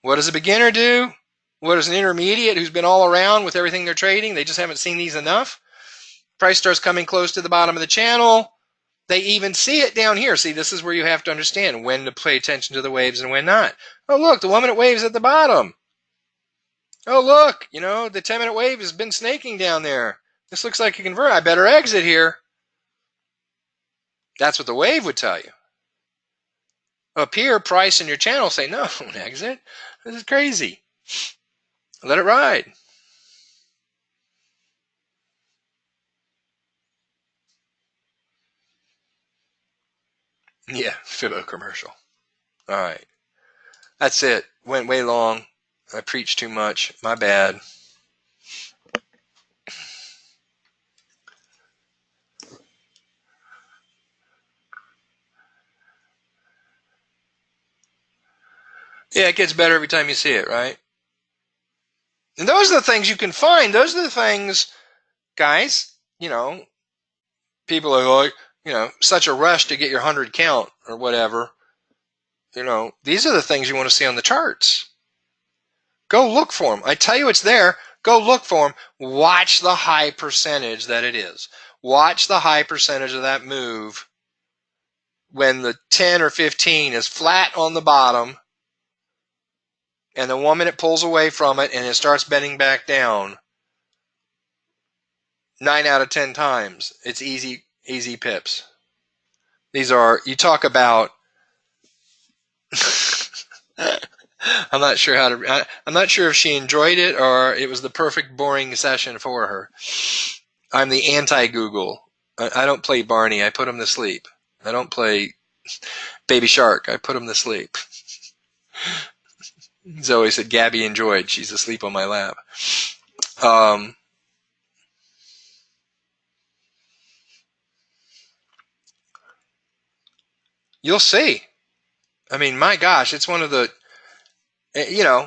What does a beginner do? What does an intermediate who's been all around with everything they're trading? They just haven't seen these enough. Price starts coming close to the bottom of the channel. They even see it down here. See, this is where you have to understand when to pay attention to the waves and when not. Oh, look, the 1-minute wave's at the bottom. Oh, look, the 10-minute wave has been snaking down there. This looks like a convert. I better exit here. That's what the wave would tell you. Up here, price and your channel say, no, don't exit. This is crazy. Let it ride. Yeah, Fibbo commercial. All right. That's it. Went way long. I preached too much. My bad. Yeah, it gets better every time you see it, right? And those are the things you can find. Those are the things, guys, people are like, such a rush to get your 100 count or whatever. These are the things you want to see on the charts. Go look for them. I tell you it's there. Go look for them. Watch the high percentage that it is. Watch the high percentage of that move when the 10 or 15 is flat on the bottom and the 1 minute pulls away from it and it starts bending back down. 9 out of 10 times, it's easy pips. These are, you talk about, I'm not sure if she enjoyed it or it was the perfect boring session for her. I'm the anti-Google. I don't play Barney. I put him to sleep. I don't play Baby Shark. I put him to sleep. Zoe said Gabby enjoyed. She's asleep on my lap. You'll see. I mean, my gosh, it's one of the,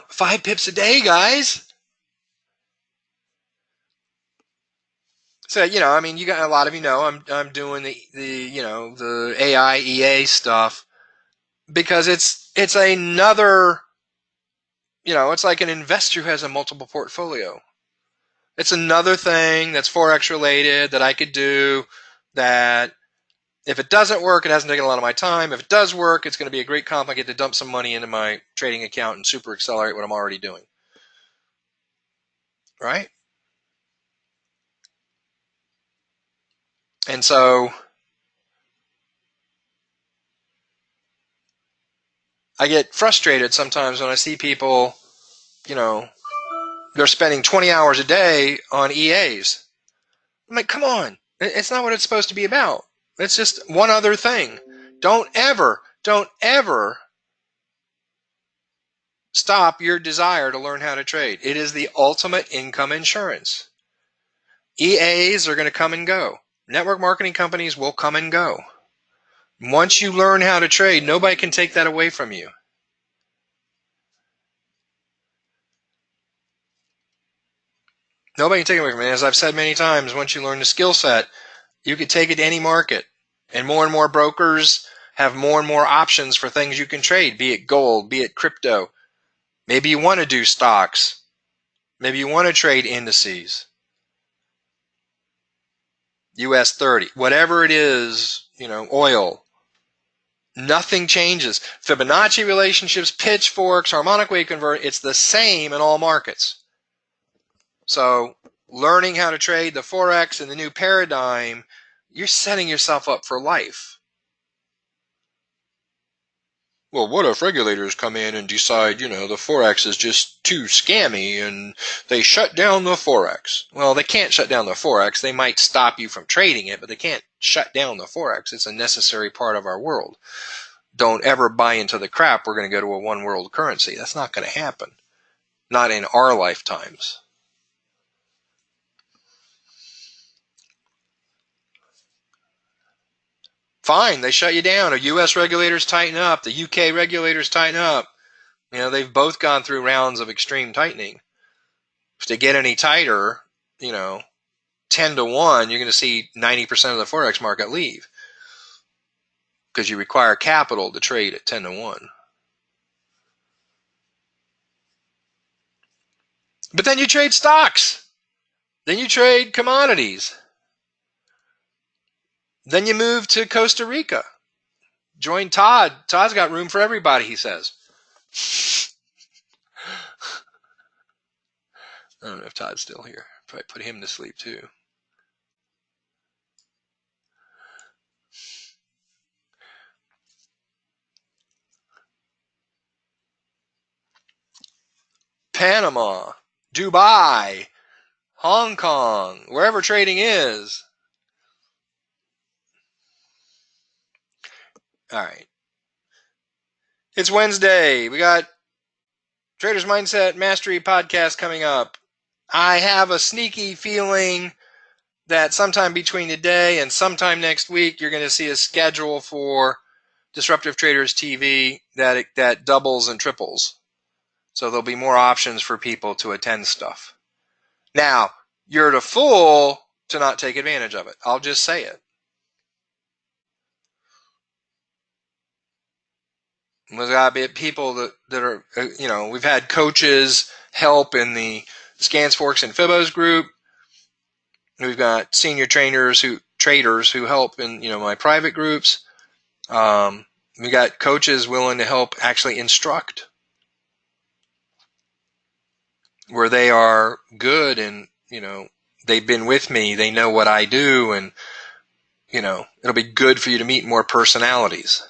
5 pips a day, guys. So, you got a lot of I'm doing the AI EA stuff because it's another, it's like an investor who has a multiple portfolio. It's another thing that's Forex related that I could do that if it doesn't work, it hasn't taken a lot of my time. If it does work, it's going to be a great comp. I get to dump some money into my trading account and super accelerate what I'm already doing. Right? And so I get frustrated sometimes when I see people, they're spending 20 hours a day on EAs. I'm like, come on. It's not what it's supposed to be about. It's just one other thing. Don't ever stop your desire to learn how to trade. It is the ultimate income insurance. EAs are going to come and go. Network marketing companies will come and go. Once you learn how to trade, nobody can take that away from you. Nobody can take it away from you. As I've said many times, once you learn the skill set, You could take it to any market. And more brokers have more and more options for things you can trade, be it gold, be it crypto. Maybe you want to do stocks. Maybe you want to trade indices. US 30, whatever it is, oil. Nothing changes. Fibonacci relationships, pitchforks, harmonic wave converter, it's the same in all markets. So learning how to trade the Forex and the new paradigm, you're setting yourself up for life. Well, what if regulators come in and decide, the Forex is just too scammy and they shut down the Forex? Well, they can't shut down the Forex. They might stop you from trading it, but they can't shut down the Forex. It's a necessary part of our world. Don't ever buy into the crap we're going to go to a one world currency. That's not going to happen. Not in our lifetimes. Fine, they shut you down. The U.S. regulators tighten up. The U.K. regulators tighten up. They've both gone through rounds of extreme tightening. If they get any tighter, 10 to 1, you're going to see 90% of the Forex market leave. Because you require capital to trade at 10 to 1. But then you trade stocks. Then you trade commodities. Then you move to Costa Rica. Join Todd. Todd's got room for everybody, he says. I don't know if Todd's still here. Probably put him to sleep too. Panama, Dubai, Hong Kong, wherever trading is. All right. It's Wednesday. We got Traders Mindset Mastery podcast coming up. I have a sneaky feeling that sometime between today and sometime next week, you're going to see a schedule for Disruptive Traders TV that doubles and triples. So there'll be more options for people to attend stuff. Now, you're the fool to not take advantage of it. I'll just say it. There's got to be people that are, we've had coaches help in the Scans, Forks, and Fibos group. We've got senior traders who help in, my private groups. We got coaches willing to help actually instruct, where they are good and, they've been with me. They know what I do, and, it'll be good for you to meet more personalities.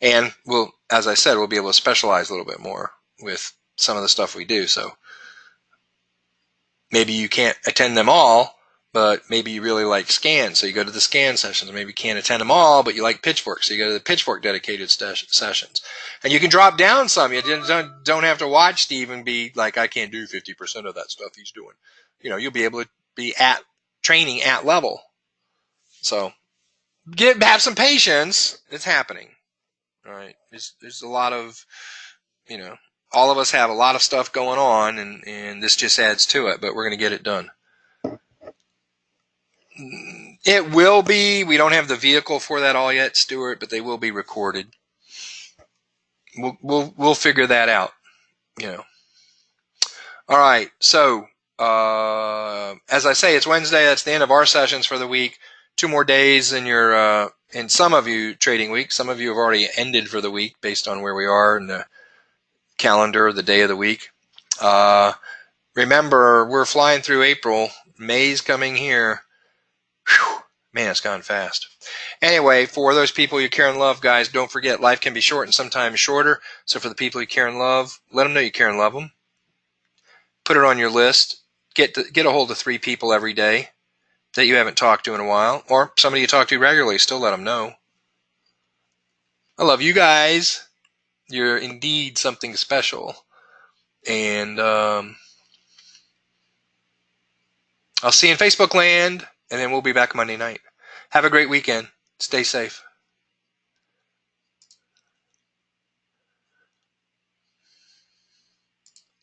And as I said, we'll be able to specialize a little bit more with some of the stuff we do. So maybe you can't attend them all, but maybe you really like scans, so you go to the scan sessions. Maybe you can't attend them all, but you like pitchfork, so you go to the pitchfork dedicated sessions. And you can drop down some. You don't have to watch Steve and be like, I can't do 50% of that stuff he's doing. You'll be able to be at training at level. So have some patience. It's happening. All right. There's a lot of, all of us have a lot of stuff going on, and this just adds to it, but we're going to get it done. It will be. We don't have the vehicle for that all yet, Stuart, but they will be recorded. We'll figure that out. All right. So as I say, it's Wednesday. That's the end of our sessions for the week. 2 more days in your in some of you trading week. Some of you have already ended for the week based on where we are in the calendar, the day of the week. Remember, we're flying through April. May's coming here. Whew, man, it's gone fast. Anyway, for those people you care and love, guys, don't forget, life can be short and sometimes shorter. So for the people you care and love, let them know you care and love them. Put it on your list. Get a hold of 3 people every day that you haven't talked to in a while, or somebody you talk to regularly. Still let them know. I love you guys. You're indeed something special. And I'll see you in Facebook land, and then we'll be back Monday night. Have a great weekend. Stay safe.